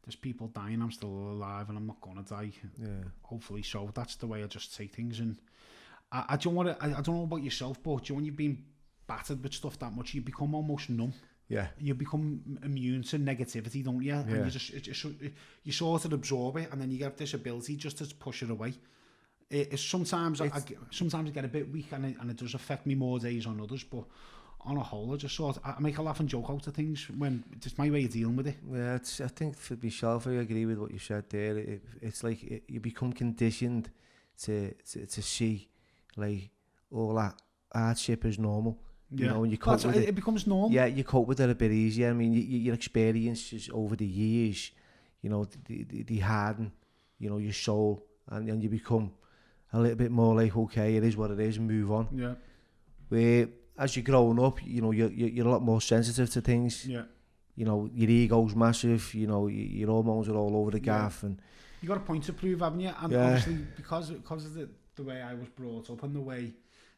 there's people dying, I'm still alive, and I'm not gonna die. Yeah. Hopefully, so that's the way I just say things. And I don't know about yourself, but when you've been battered with stuff that much, you become almost numb. Yeah. You become immune to negativity, don't you? Yeah. And you sort of absorb it, and then you get this ability just to push it away. Sometimes I get a bit weak, and it does affect me more days on others, but on a whole, I make a laugh and joke out of things when it's my way of dealing with it. Yeah, I think for myself, I agree with what you said there. It's like you become conditioned to see like all that hardship as normal. You know, when you cope with it becomes normal. Yeah, you cope with it a bit easier. I mean, your experiences over the years, you know, they harden, you know, your soul, and you become a little bit more like, okay, it is what it is, and move on. Yeah. Where as you're growing up, you know, you're a lot more sensitive to things. Yeah. You know, your ego's massive. You know, your hormones are all over the gaff, and you got a point to prove, haven't you? And obviously, because of the way I was brought up and the way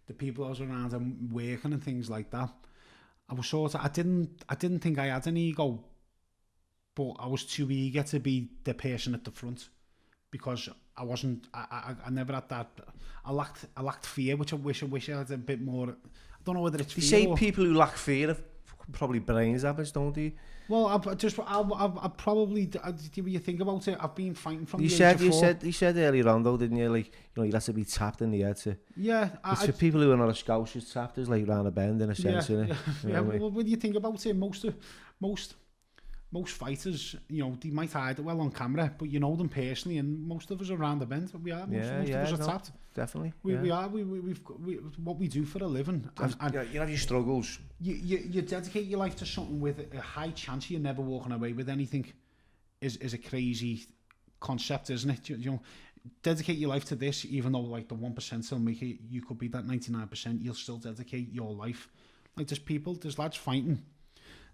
the people I was around and working and things like that, I was I didn't think I had an ego, but I was too eager to be the person at the front, because I wasn't. I never had that. I lacked fear, which I wish I had a bit more. I don't know whether it's. They say people who lack fear have probably brains habits, don't they? Well, I probably. Do you think about it? I've been fighting from. You said earlier on though, didn't you? Like, you know, you have to be tapped in the head to. Yeah. It's for people who are not a scouse, it's tapped is like round a bend in a sense, isn't it? Yeah. Well, when you think about it, most fighters, you know, they might hide it well on camera, but you know them personally, and most of us are around the bend. We are. Most of us are tapped. Definitely. We are. We've what we do for a living. And you have your struggles. You dedicate your life to something with a high chance of you never walking away with anything. Is a crazy concept, isn't it? You know, dedicate your life to this, even though like the 1% will make it. You could be that 99%. You'll still dedicate your life. Like there's lads fighting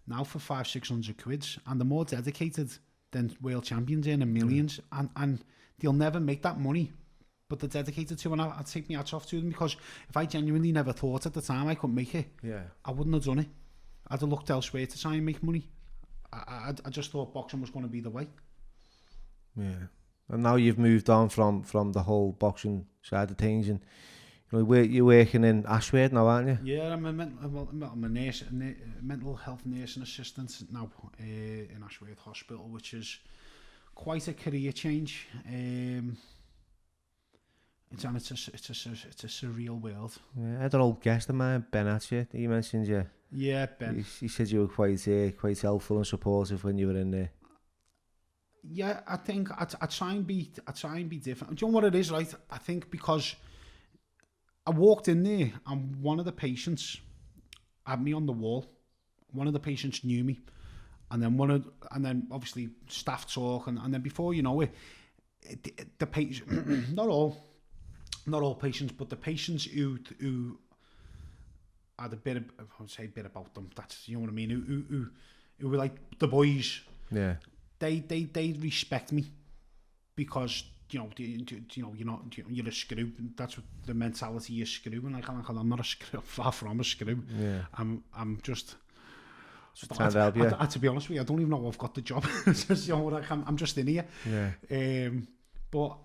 now for 500-600 quids, and they're more dedicated than world champions in millions, and they'll never make that money, but they're dedicated to, and I take my hats off to them, because if I genuinely never thought at the time I couldn't make it, I wouldn't have done it. I'd have looked elsewhere to try and make money. I just thought boxing was going to be the way. Yeah, and now you've moved on from the whole boxing side of things, and you know, you're working in Ashworth now, aren't you? Yeah, I'm a nurse, mental health nursing assistant now in Ashworth Hospital, which is quite a career change. It's a surreal world. Yeah, I had an old guest of mine, Ben Ashworth. He mentioned you. Yeah, Ben. He said you were quite helpful and supportive when you were in there. Yeah, I think I try and be different. Do you know what it is, right? I think because I walked in there and one of the patients had me on the wall. One of the patients knew me, and then obviously staff talk, and then before you know it, the patient, not all patients, but the patients who had a bit about them. That's, you know what I mean. Who were like the boys. Yeah. They respect me because. You're a screw. That's what the mentality is, screw. And I'm not a screw, far from a screw. Yeah. I'm just trying to help you. To be honest with you, I don't even know I've got the job. Just, you know, I'm just in here. Yeah. But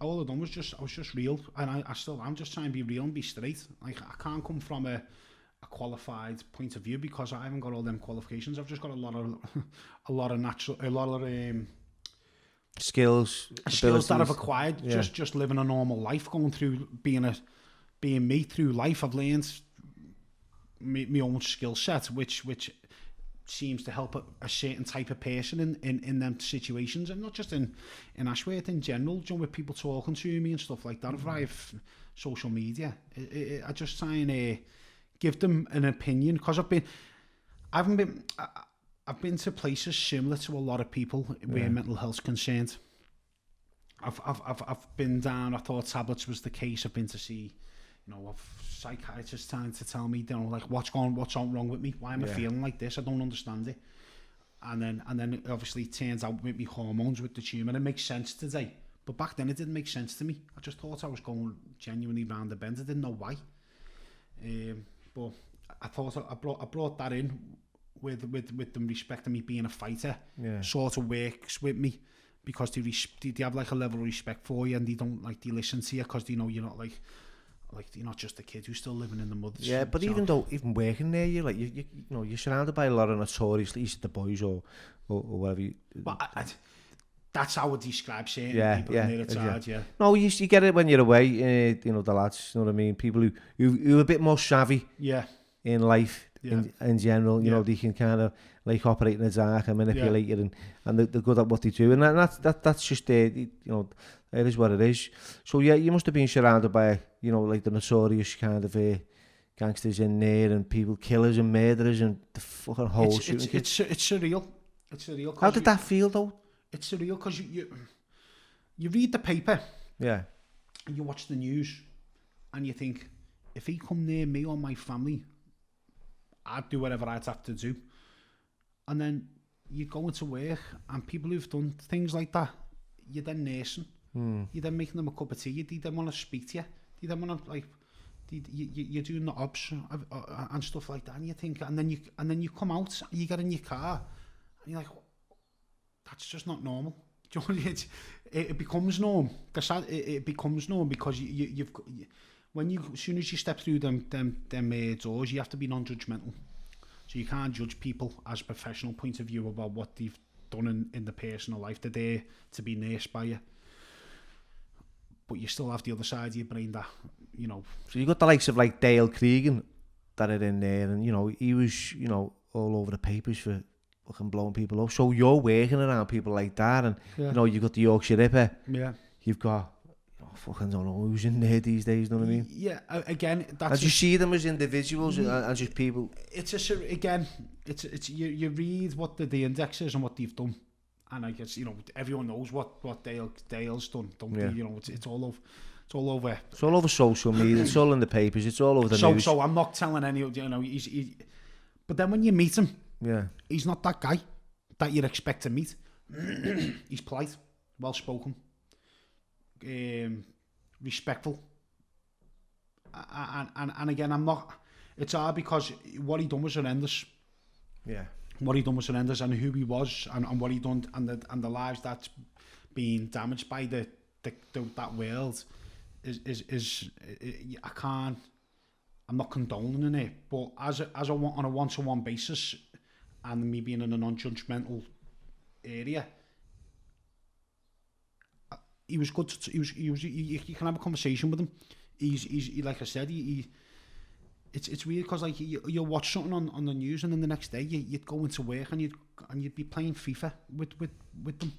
all I've done was I was just real, and I still am just trying to be real and be straight. Like I can't come from a qualified point of view, because I haven't got all them qualifications. I've just got a lot of skills that I've acquired just living a normal life, going through being me through life. I've learned my own skill set, which seems to help a certain type of person in them situations, and not just in Ashworth, in general, with people talking to me and stuff like that via social media. I just try and give them an opinion, because I've been to places similar to a lot of people where mental health's concerned. I've been down. I thought tablets was the case. I've been to see, psychiatrists trying to tell me, like what's wrong with me? Why am I feeling like this? I don't understand it. And then obviously it turns out with me hormones, with the tumour. It makes sense today, but back then it didn't make sense to me. I just thought I was going genuinely round the bend. I didn't know why. But I thought I brought that in with them respecting me being a fighter. Sort of works with me, because they have like a level of respect for you, and they don't they listen to you, because they know you're not like you're not just a kid who's still living in the mud. Yeah, but even working there, you're surrounded by a lot of notorious, at least the boys or whatever. But that's how I describe certain people in there. It's hard, No, you get it when you're away. The lads, you know what I mean. People who are a bit more savvy. In life. In general, they can kind of operate in the dark and manipulate you, and they're good at what they do, and that's just it is what it is. So you must have been surrounded by the notorious kind of gangsters in there, and people, killers and murderers, and the fucking whole shooting. It's surreal. It's surreal. How did that feel though? It's surreal because you read the paper, and you watch the news, and you think, if he come near me or my family, I'd do whatever I'd have to do. And then you go into work, and people who've done things like that, you're then nursing. You're then making them a cup of tea. You then want to speak to you. You then want to you're doing the obs and stuff like that. And you think, and then you come out, you get in your car, and you're like, that's just not normal. It becomes norm. It becomes norm because you've as soon as you step through them doors, you have to be non-judgmental. So you can't judge people as a professional point of view about what they've done in the personal life. They're there to be nursed by you. But you still have the other side of your brain that, So you got the likes of Dale Cregan that are in there, and he was, all over the papers for fucking blowing people up. So you're working around people like that, and you've got the Yorkshire Ripper. You've got fucking don't know who's in there these days, you know what I mean? Yeah, again, that's... And you see them as individuals and just people... It's you read what the index is and what they've done, and I guess, everyone knows what Dale's done, don't they? It's all over... It's all over... It's all over social media, it's all in the papers, it's all over the news. So I'm not telling anyone, but then when you meet him, he's not that guy that you'd expect to meet. He's polite, well-spoken, respectful, and again, I'm not. It's hard because what he done was horrendous. What he done was horrendous, and who he was, and what he done, and the lives that's been damaged by that world is I can't. I'm not condoning it, but as a on a one-to-one basis, and me being in a non-judgmental area. He was good. You can have a conversation with him. He's like I said. It's weird because you'll watch something on the news, and then the next day you'd go into work and you'd be playing FIFA with them.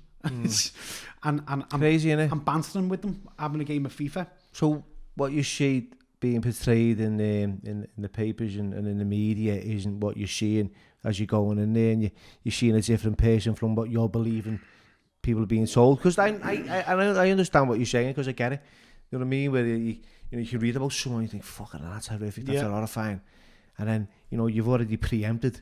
and crazy, innit? I'm bantering with them, having a game of FIFA. So what you see being portrayed in the papers and in the media isn't what you're seeing as you're going in there, and you're seeing a different person from what you're believing people are being told. Because I understand what you're saying, because I get it. You know what I mean? Where you read about someone, you think, fucking that's horrific, that's horrifying. And then, you've already preempted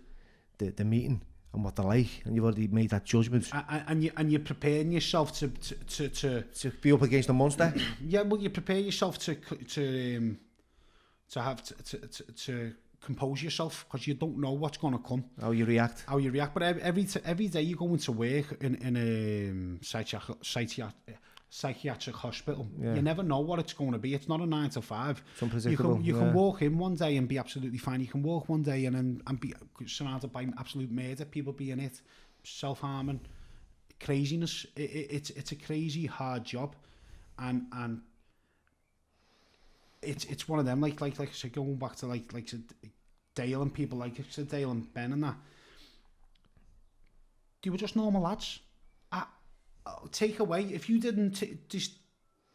the meeting and what they're like, and you've already made that judgment. And you're preparing yourself to be up against a monster. Yeah, well, you prepare yourself to compose yourself, because you don't know what's going to come. How you react. But every day you go into work in a psychiatric hospital. Yeah. You never know what it's going to be. It's not a 9 to 5. It's unpredictable. You can walk in one day and be absolutely fine. You can walk one day and be surrounded by absolute murder, people being it, self-harming, craziness. It's a crazy hard job, and it's one of them. Like I said, going back to like Dale and people like Dale and Ben and that. They were just normal lads. Take away, if you didn't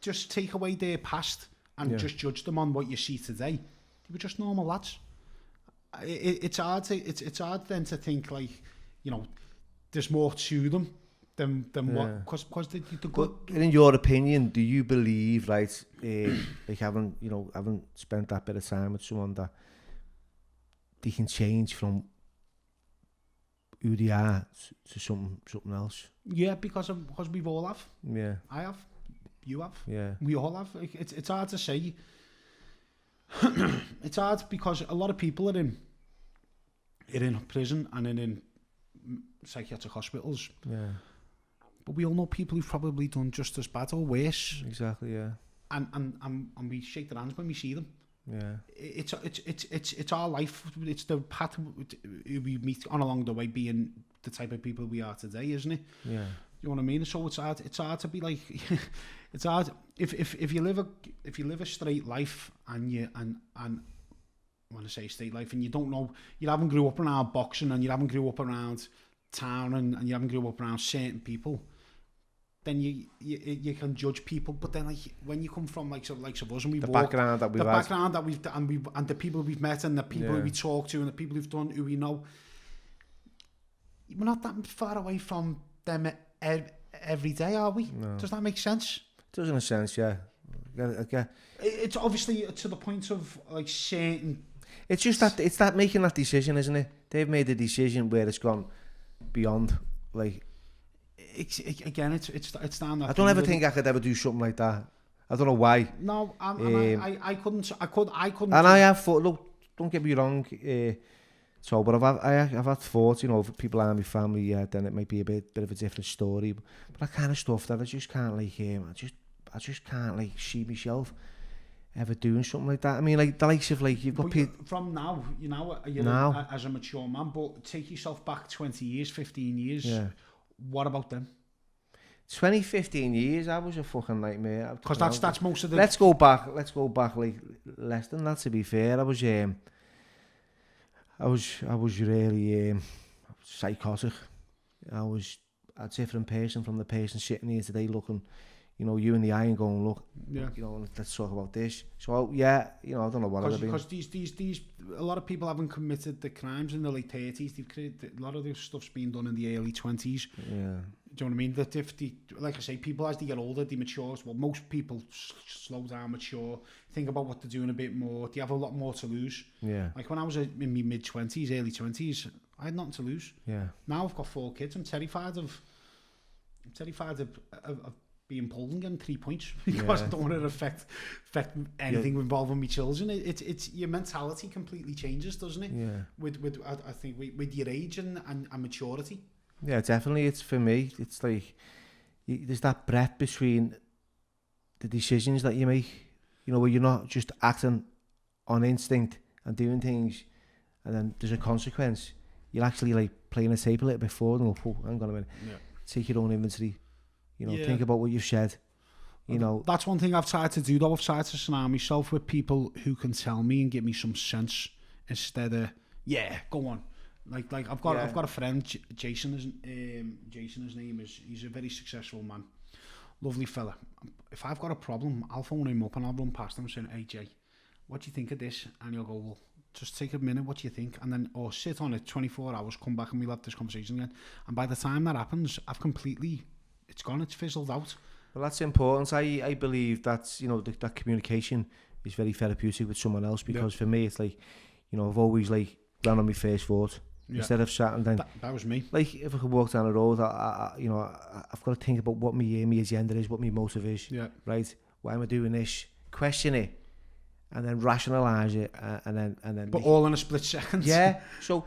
just take away their past and just judge them on what you see today, they were just normal lads. It's hard then to think like, you know, there's more to them than what, because they're good. But in your opinion, do you believe, right, like having spent that bit of time with someone, that they can change from who they are to something else? Yeah, because we've all have. Yeah. I have. You have. Yeah. We all have. It's hard to say. It's hard because a lot of people are in prison and in psychiatric hospitals. Yeah. But we all know people who've probably done just as bad or worse. Exactly. Yeah. And we shake their hands when we see them. Yeah. It's our life. It's the path we meet on along the way, being the type of people we are today, isn't it? Yeah. You know what I mean? So it's hard to be like, it's hard if you live a straight life and when I say straight life, and you don't know, you haven't grew up around boxing, and you haven't grew up around town, and you haven't grew up around certain people, then you can judge people. But then, like, when you come from like of us, and we've background that we've and the people we've met, and the people we talk to, and the people who've done, who we know, we're not that far away from them every day, are we? No. Does that make sense? It does in a sense, yeah. It's obviously to the point of like certain. It's just that making that decision, isn't it? They've made a decision where it's gone beyond, like. It's down that. I don't ever think I could ever do something like that. I don't know why. No, I couldn't. And I have thought. Look, don't get me wrong. So, but I've had thoughts, you know, if people are my family, yeah, then it might be a bit of a different story. But that kind of stuff that I just can't like. I just can't like see myself ever doing something like that. I mean, like the likes of like you've got people from now, as a mature man, but take yourself back 20 years, 15 years. Yeah. What about them? 20, 15 years, I was a fucking nightmare. Because that's most of the. Let's go back like less than that. To be fair, I was really psychotic. I was a different person from the person sitting here today, looking, you know, you in the eye and going, look, yeah, you know, let's talk about this. So yeah, you know, I don't know what. Because these a lot of people haven't committed the crimes in the late 30s. They've created, a lot of this stuff's been done in the early 20s. Yeah. Do you know what I mean? That if like I say, people as they get older, they mature. Well, most people slow down, mature, think about what they're doing a bit more. They have a lot more to lose. Yeah. Like when I was in my mid-20s, early 20s, I had nothing to lose. Yeah. Now I've got 4 kids. I'm terrified of being pulled and getting 3 points because I don't want to affect anything involving my children. It's your mentality completely changes, doesn't it? Yeah. With I think with your age and maturity. Yeah, definitely. It's for me. It's like there's that breath between the decisions that you make. You know, where you're not just acting on instinct and doing things, and then there's a consequence. You're actually like playing a tape a little bit forward and go, "Oh, hang on a minute." Yeah. Take your own inventory. You know, think about what you've said. You know, that's one thing I've tried to do though. I've tried to surround myself with people who can tell me and give me some sense instead of go on. Like I've got a friend, Jason. His name is. He's a very successful man, lovely fella. If I've got a problem, I'll phone him up and I'll run past him saying, "Hey Jay, what do you think of this?" And he'll go, "Well, just take a minute. What do you think?" And then, or sit on it 24 hours, come back and we'll have this conversation again. And by the time that happens, it's gone, it's fizzled out. Well, that's important. I believe that's, you know, that communication is very therapeutic with someone else, because for me, it's like, you know, I've always like ran on my first thought instead of sat and then. That was me. Like if I could walk down the road, I've got to think about what my agenda is, what my motive is. Yeah. Right. Why am I doing this? Question it, and then rationalise it, and then. But all in a split second. Yeah. So,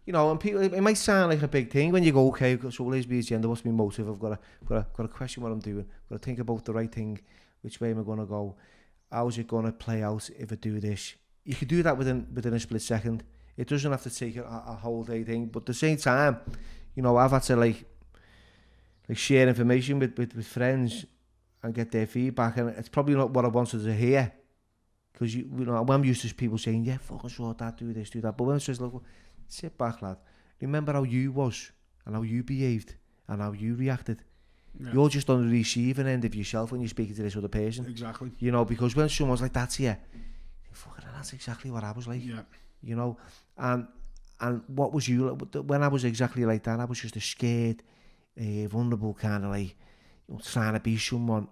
you know, and people, it might sound like a big thing when you go, okay, so lesbian gender, what's my motive? I've got to question what I'm doing. I've got to think about the right thing. Which way am I going to go? How's it going to play out if I do this? You could do that within a split second. It doesn't have to take a whole day thing. But at the same time, you know, I've had to like share information with friends and get their feedback, and it's probably not what I wanted to hear. Because you know, I'm used to people saying, yeah, fucking sort that, do this, do that. But when it's just like, well, sit back, lad. Remember how you was and how you behaved and how you reacted. Yeah. You're just on the receiving end of yourself when you're speaking to this other person. Exactly. You know, because when someone's like that to you, fucking, that's exactly what I was like. Yeah. You know, and what was you when I was exactly like that? I was just a scared, vulnerable kind of like, you know, trying to be someone,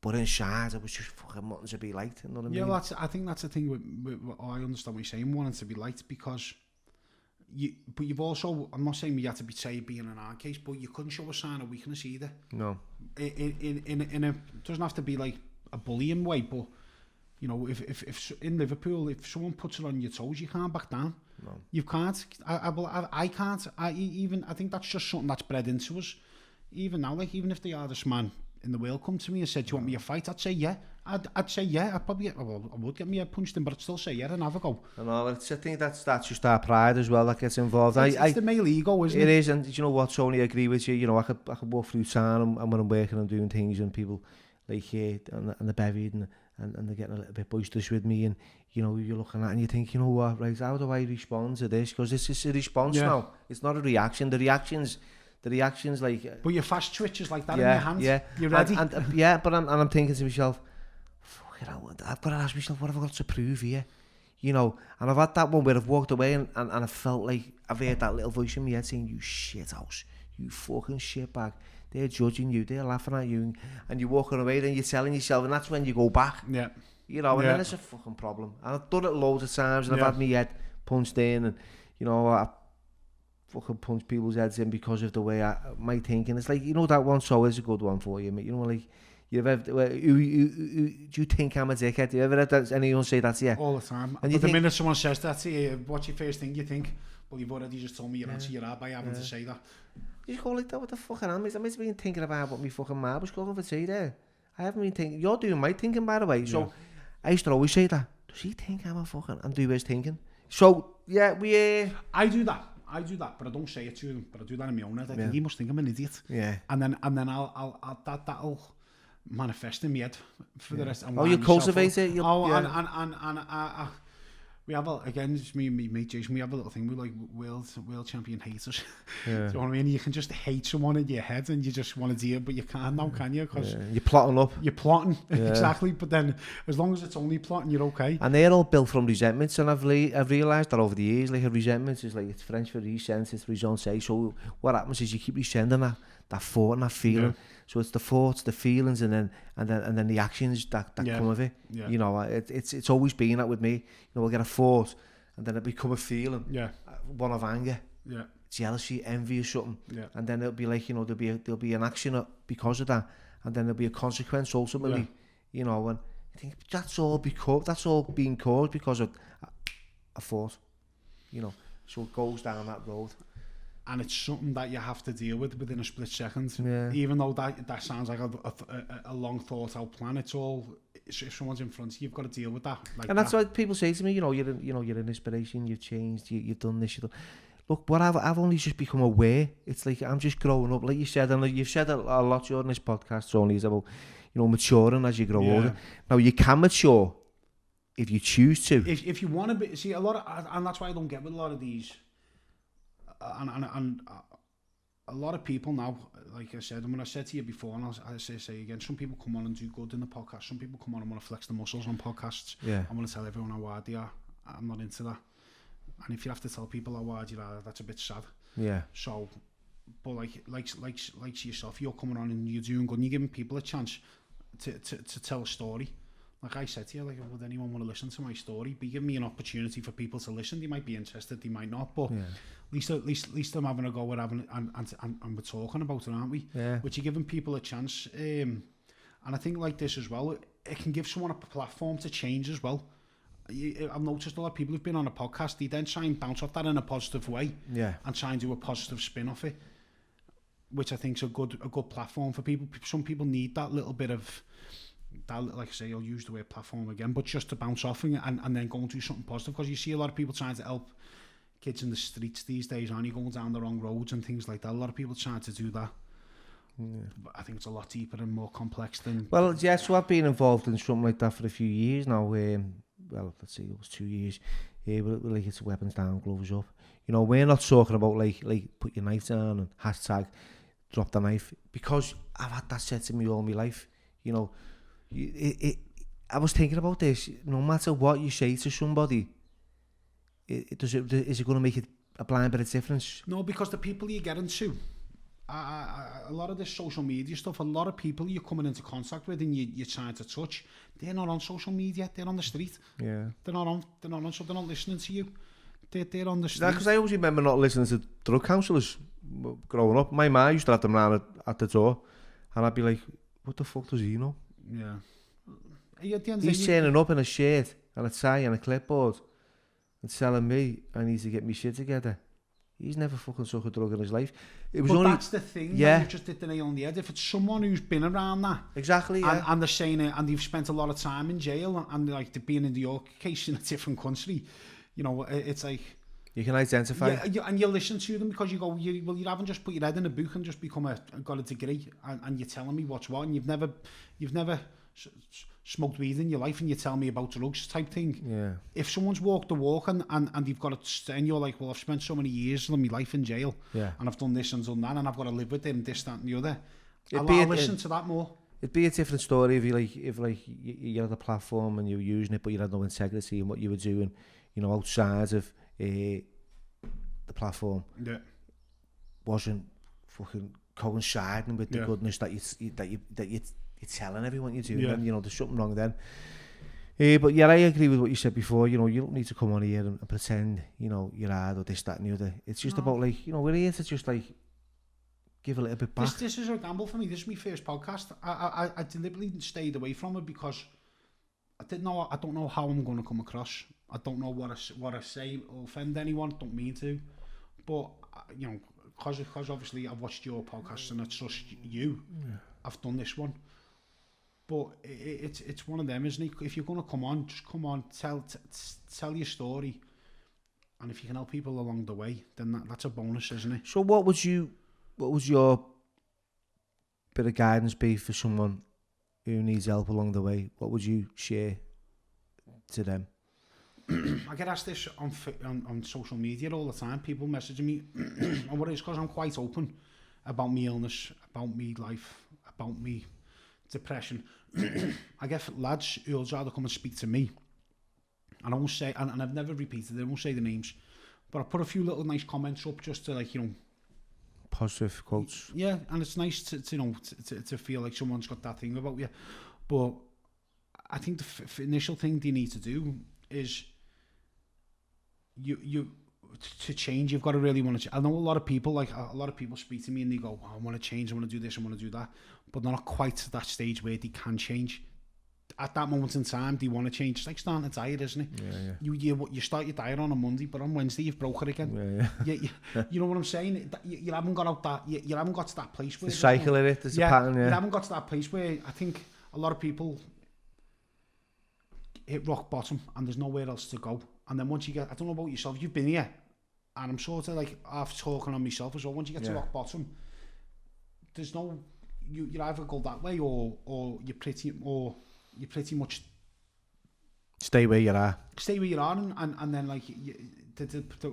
but inside I was just fucking wanting to be liked. You know what I mean? Yeah, I think that's the thing with I understand what you're saying, wanting to be liked, because but you've also, I'm not saying you had to be being in our case, but you couldn't show a sign of weakness either. No. In a, it doesn't have to be like a bullying way, but you know, if in Liverpool, if someone puts it on your toes, you can't back down. No. You can't. I can't. I think that's just something that's bred into us. Even now, like, even if the hardest man in the world come to me and said, do you want me to fight? I'd say yeah. I'd say yeah. I would get me head punched in, but I'd still say yeah and have a go. I know. I think that's just our pride as well that gets involved. It's the male ego, isn't it? It is, and you know what, Tony, I agree with you. You know, I could walk through town and when I'm working, I'm doing things, and people like here and the bevied and they're getting a little bit boisterous with me, and you know, you're looking at it and you think, you know what, right, how do I respond to this? Because this is a response now. It's not a reaction. The reactions like... But your fast twitches like that in your hands. Yeah. You're ready. And but I'm thinking to myself, I've got to ask myself, what have I got to prove here? You know, and I've had that one where I've walked away and I felt like I've heard that little voice in my head saying, you shit house, you fucking shit bag. They're judging you, they're laughing at you, and you're walking away, then you're telling yourself, and that's when you go back. Yeah. You know, and then it's a fucking problem. And I've done it loads of times, and I've had my head punched in, and you know, I fucking punch people's heads in because of the way my thinking. It's like, you know, that one show is a good one for you, mate. You know, like, do you think I'm a dickhead? Do you ever had anyone say that to you? All the time. And the minute someone says that to you, what's your first thing you think? Well, you've already just told me your answer, you're out by having to say that. You just go like that, what the fuck am I? I'm just been thinking about what my fucking mom was going for tea there. I haven't been thinking, you're doing my thinking, by the way. So I used to always say that. Does he think I'm a fucking, and do his thinking? So, yeah, I do that, but I don't say it to them. But I do that in my own head. I think he must think I'm an idiot. Yeah. And then that'll manifest in my head for the rest. You cultivate it. And we have again, just me mate Jason. We have a little thing. We like world champion haters. Yeah. Do you know what I mean? You can just hate someone in your head, and you just want to deal, but you can't now, can you? Because you're plotting up. You're plotting exactly. But then, as long as it's only plotting, you're okay. And they're all built from resentments, and I've realised that over the years, like a resentment is like, it's French for resent, it's resent. So what happens is you keep resending that thought and that feeling. Yeah. So it's the thoughts, the feelings, and then the actions that come of it. Yeah. You know, it's always been that with me. You know, I'll get a thought, and then it become a feeling. Yeah. One of anger. Yeah. Jealousy, envy, or something. Yeah. And then it'll be like, you know, there'll be an action because of that, and then there'll be a consequence ultimately. Yeah. You know, and I think that's all being caused because of a thought. You know, so it goes down that road. And it's something that you have to deal with within a split second. Yeah. Even though that sounds like a long thought out plan, it's all, if someone's in front of you, you've got to deal with that. Like, and that's why people say to me, you know, you're an inspiration, you've changed, you've done this, Look, what I've only just become aware. It's like I'm just growing up, like you said, and you've said a lot during this podcast, Tony, is about, you know, maturing as you grow older. Now you can mature if you choose to. If you want to be, see, a lot of, and that's why I don't get with a lot of these. And a lot of people now, like I said, when I said to you before, and I say again, some people come on and do good in the podcast. Some people come on and want to flex the muscles on podcasts. Yeah. I want to tell everyone how hard they are. I'm not into that. And if you have to tell people how hard you are, that's a bit sad. Yeah. So, but like yourself, you're coming on and you're doing good, and you're giving people a chance to tell a story. Like I said to you, like, would anyone want to listen to my story? But give me an opportunity for people to listen. They might be interested, they might not, but at least I'm having a go at having and we're talking about it, aren't we? Yeah. Which you're giving people a chance. And I think like this as well, it can give someone a platform to change as well. I've noticed a lot of people who've been on a podcast, they then try and bounce off that in a positive way, and try and do a positive spin off it, which I think is a good platform for people. Some people need that little bit of that, like I say, I'll use the word platform again, but just to bounce off and then go and do something positive, because you see a lot of people trying to help kids in the streets these days, aren't you, going down the wrong roads and things like that. A lot of people trying to do that. But I think it's a lot deeper and more complex than... Well, yeah, so I've been involved in something like that for a few years now. Well, let's see, it was 2 years. Like it's weapons down, gloves up. You know, we're not talking about like put your knife down and hashtag drop the knife, because I've had that said to me all my life. You know, I was thinking about this. No matter what you say to somebody, is it going to make a blind bit of difference? No, because the people you get into, a lot of this social media stuff, a lot of people you're coming into contact with and you're trying to touch, they're not on social media, they're on the street. Yeah. They're not so they're not listening to you. They're on the street. Because I always remember not listening to drug counsellors growing up. My ma used to have them round at the door, and I'd be like, what the fuck does he know? Yeah. He's turning up in a shirt and a tie and a clipboard and telling me I need to get my shit together. He's never fucking took a drug in his life. It was but only... that's the thing, yeah. You just hit the nail on the head. If it's someone who's been around that... Exactly, yeah. And they're saying it, and they've spent a lot of time in jail, and like they've been in your case in a different country, you know, it's like... You can identify. Yeah, and you listen to them because you go, you haven't just put your head in a book and just got a degree, and you're telling me what's what, and you've never smoked weed in your life, and you tell me about drugs type thing. Yeah. If someone's walked the walk and you've got it, and you're like, well, I've spent so many years of my life in jail, and I've done this and done that, and I've got to live with them, this, that, and the other. I'll listen to that more. It'd be a different story if you had a platform and you were using it, but you had no integrity in what you were doing, you know, outside of the platform. Yeah. Wasn't fucking coinciding with the goodness that you're telling everyone you're doing, and you know there's something wrong then. But yeah, I agree with what you said before. You know, you don't need to come on here and pretend, you know, you're hard or this, that, and the other. It's just about, like, you know, we're here to just like give a little bit back. This is a gamble for me. This is my first podcast. I deliberately stayed away from it because I don't know how I'm going to come across. I don't know what I say will offend anyone. Don't mean to, but you know, because obviously I've watched your podcast and I trust you. Yeah. I've done this one, but it's one of them, isn't it? If you're going to come on, just come on, tell your story, and if you can help people along the way, then that's a bonus, isn't it? So what would your bit of guidance be for someone who needs help along the way? What would you share to them? I get asked this on social media all the time. People messaging me, and what it is, because I'm quite open about my illness, about me life, about me depression. I get lads who'll rather come and speak to me, and I won't say, and I've never repeated it, I won't say the names, but I put a few little nice comments up just to, like, you know, positive quotes. Yeah, and it's nice to you know to feel like someone's got that thing about you. But I think the initial thing you need to do is you to change. You've got to really want to. I know a lot of people speak to me and they go, oh, I want to change, I want to do this, I want to do that, but they're not quite at that stage where they can change. At that moment in time, they want to change. It's like starting a diet, isn't it? Yeah. You start your diet on a Monday, but on Wednesday you've broke it again. Yeah. You know what I'm saying? You haven't got out that. You haven't got to that place where the cycle in it. There's a pattern. Yeah. You haven't got to that place where I think a lot of people hit rock bottom and there's nowhere else to go. And then once you get, I don't know about yourself, you've been here, and I'm sort of like half talking on myself as well. Once you get to rock bottom, there's no, you either go that way or you pretty much stay where you are. Stay where you are, and then like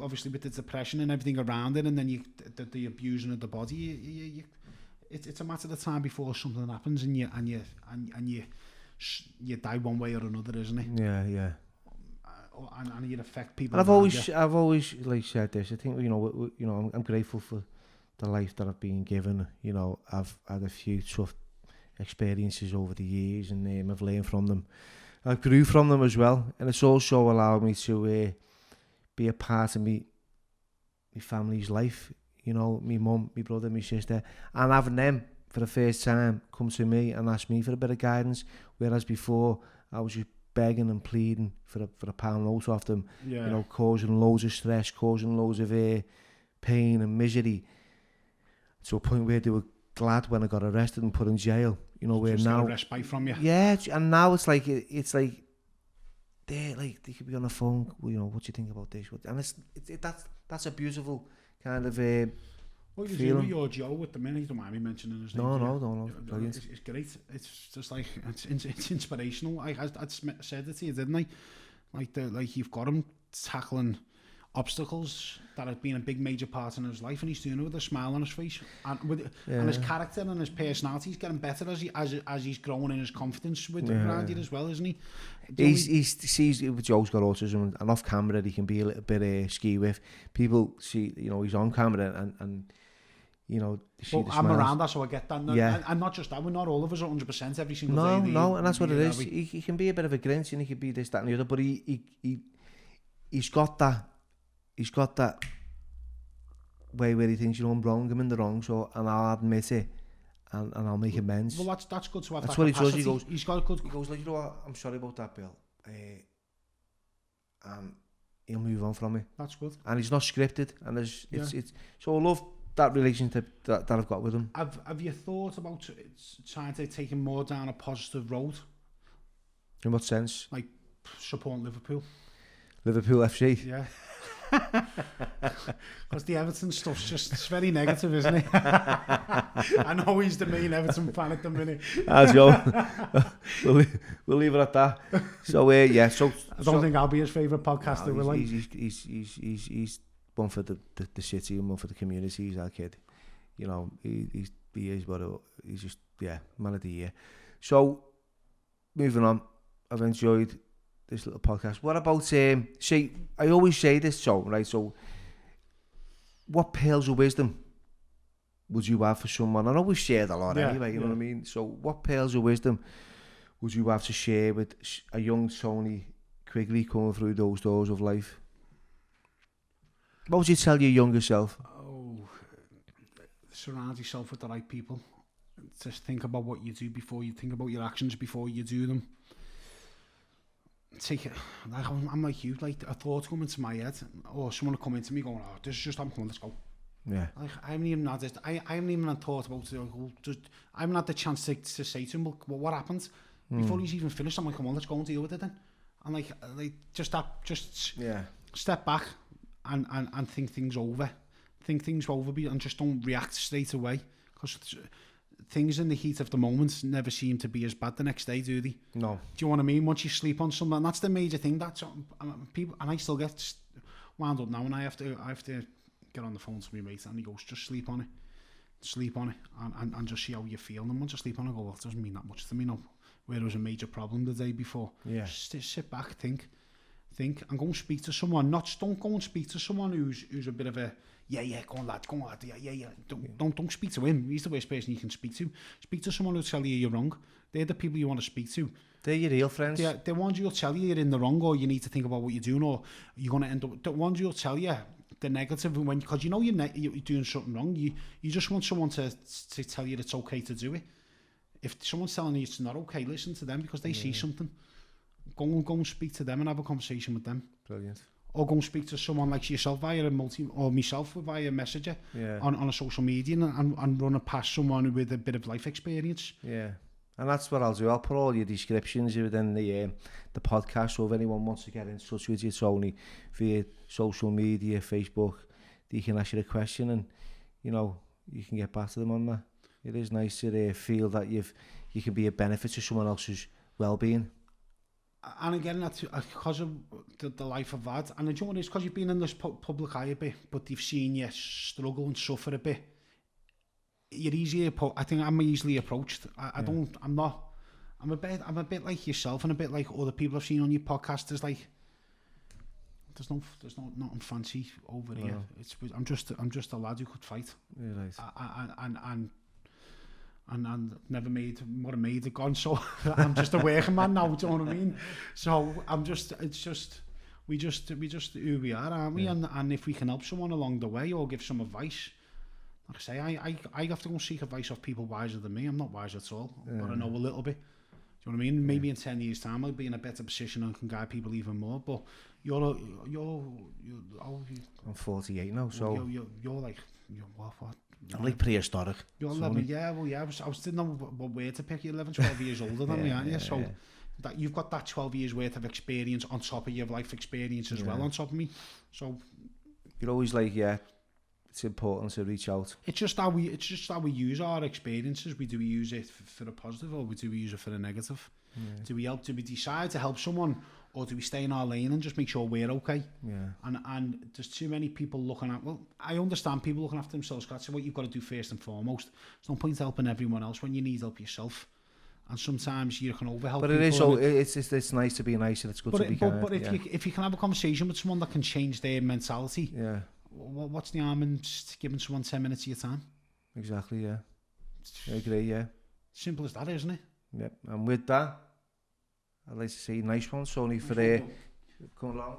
obviously with the depression and everything around it, and then the abusing of the body, it's a matter of time before something happens and you die one way or another, isn't it? Yeah. And you affect people. And I've always like said this. I think you know I'm grateful for the life that I've been given. You know, I've had a few tough experiences over the years, and I've learned from them. I grew from them as well, and it's also allowed me to be a part of my family's life. You know, my mum, my brother, my sister, and having them for the first time come to me and ask me for a bit of guidance, whereas before I was just begging and pleading for a pound note off them, Yeah. you know, causing loads of stress, causing loads of pain and misery, to a point where they were glad when I got arrested and put in jail. You know, where just now, get a respite from you. yeah, and now it's like they could be on the phone. You know, what do you think about this? And that's a beautiful kind of What you do feeling. with your Joe with the minute, you don't mind me mentioning his name. No, brilliant. It's great. It's just like it's inspirational. I said it to you, didn't I? Like you've got him tackling obstacles that have been a big major part in his life, and he's doing it with a smile on his face, and his character and his personality is getting better as he's growing in his confidence with around it as well, isn't he? Joe's got autism, and off camera he can be a little bit ski with. People see, you know, he's on camera and you know, well, I'm around that, so I get that. And not just that, we're not all of us 100% every single day. No, and that's what it is. He can be a bit of a Grinch, and he can be this, that, and the other, but he's got that way where he thinks, you know, I'm wrong, I'm in the wrong, so, and I'll admit it, and I'll make amends. Well, that's good to have. That's that what capacity. He does. He's got a good. He goes like, you know what, I'm sorry about that, Bill. He'll move on from it. That's good. And he's not scripted, and it's so I love that relationship that I've got with him. Have you thought about trying to take him more down a positive road? In what sense? Like supporting Liverpool. Liverpool FC. Yeah. Because the Everton stuff's it's very negative, isn't it? I know he's the main Everton fan at the minute. As Joe, we'll leave it at that. So yeah, so I don't think I'll be his favourite podcaster. No, will I? He's one for the city and one for the community. He's our kid. You know, he is what he's just man of the year. So moving on, I've enjoyed this little podcast. What about see, I always say this, so right, so what pearls of wisdom would you have for someone? I know we've shared a lot anyway, you know what I mean? So what pearls of wisdom would you have to share with a young Tony Quigley coming through those doors of life? What would you tell your younger self? Oh, surround yourself with the right people. Just think about what you do before you think about your actions before you do them. Take it. I'm like you. Like a thought come into my head, or someone will come into me going, "Oh, this is just I'm coming. Let's go." Yeah. Like I haven't even had it. I haven't even thought about it. I haven't had the chance to say to him, "Well, what happened?" Before he's even finished, I'm like, "Come on, let's go and deal with it then." And like just step back and think things over. Think things over, and just don't react straight away, because things in the heat of the moment never seem to be as bad the next day, do they? No. Do you know what I mean? Once you sleep on something, and that's the major thing. That's people, and I still get wound up now, and I have to get on the phone to my mate, and he goes, "Just sleep on it, and just see how you feel." And once I sleep on it, I go, "Well, it doesn't mean that much to me now." Where there was a major problem the day before. Yeah. Just sit back, think, and go and speak to someone. Don't go and speak to someone who's a bit of a go on lad, yeah. Don't speak to him. He's the worst person you can speak to. Speak to someone who'll tell you you're wrong. They're the people you want to speak to. They're your real friends. Yeah, the ones who'll tell you you're in the wrong, or you need to think about what you're doing, or you're going to end up. The ones who'll tell you the negative, because you know you're doing something wrong. You just want someone to tell you it's okay to do it. If someone's telling you it's not okay, listen to them, because they see something. Go and speak to them and have a conversation with them. Brilliant. Or go and speak to someone like yourself via or myself via Messenger on a social media, and run it past someone with a bit of life experience. Yeah, and that's what I'll do. I'll put all your descriptions within the podcast, so if anyone wants to get in touch with you, Tony, via social media, Facebook, they can ask you a question, and you know you can get back to them on that. It is nice to feel that you can be a benefit to someone else's well-being. And again, that's because of the life I've had. And the joy is because you've been in this public eye a bit, but they've seen you struggle and suffer a bit. You're easier. I think I'm easily approached. I'm a bit like yourself, and a bit like other people I've seen on your podcast. There's nothing fancy over here. I'm just a lad who could fight. Yeah, right. And never made what I made it gone, so I'm just a working man now, do you know what I mean? So we just who we are, aren't we? Yeah. And if we can help someone along the way, or give some advice, like I say, I have to go and seek advice off people wiser than me. I'm not wise at all, but I know a little bit. Do you know what I mean? Maybe in 10 years' time, I'll be in a better position and can guide people even more. But you're I'm 48 now, so you're like, what? I'm like prehistoric. You're 11, yeah. I was didn't know what way to pick. You're 11, 12 years older than me, aren't you? So that you've got that 12 years worth of experience on top of your life experience as well on top of me. So you're always like, it's important to reach out. It's just how we use our experiences. Do we use it for a positive, or do we use it for a negative? Do we decide to help someone, or do we stay in our lane and just make sure we're okay? And there's too many people looking at, well, I understand people looking after themselves. That's what you've got to do first and foremost. There's no point helping everyone else when you need help yourself. And sometimes you can overhelp. But it is so. It's nice to be nice, and it's good to be kind. But if you can have a conversation with someone that can change their mentality, what's the harm in just giving someone 10 minutes of your time? Exactly. Yeah, I agree. Simple as that, isn't it? Yep. And with that, I'd like to say nice one, Tony, for coming along.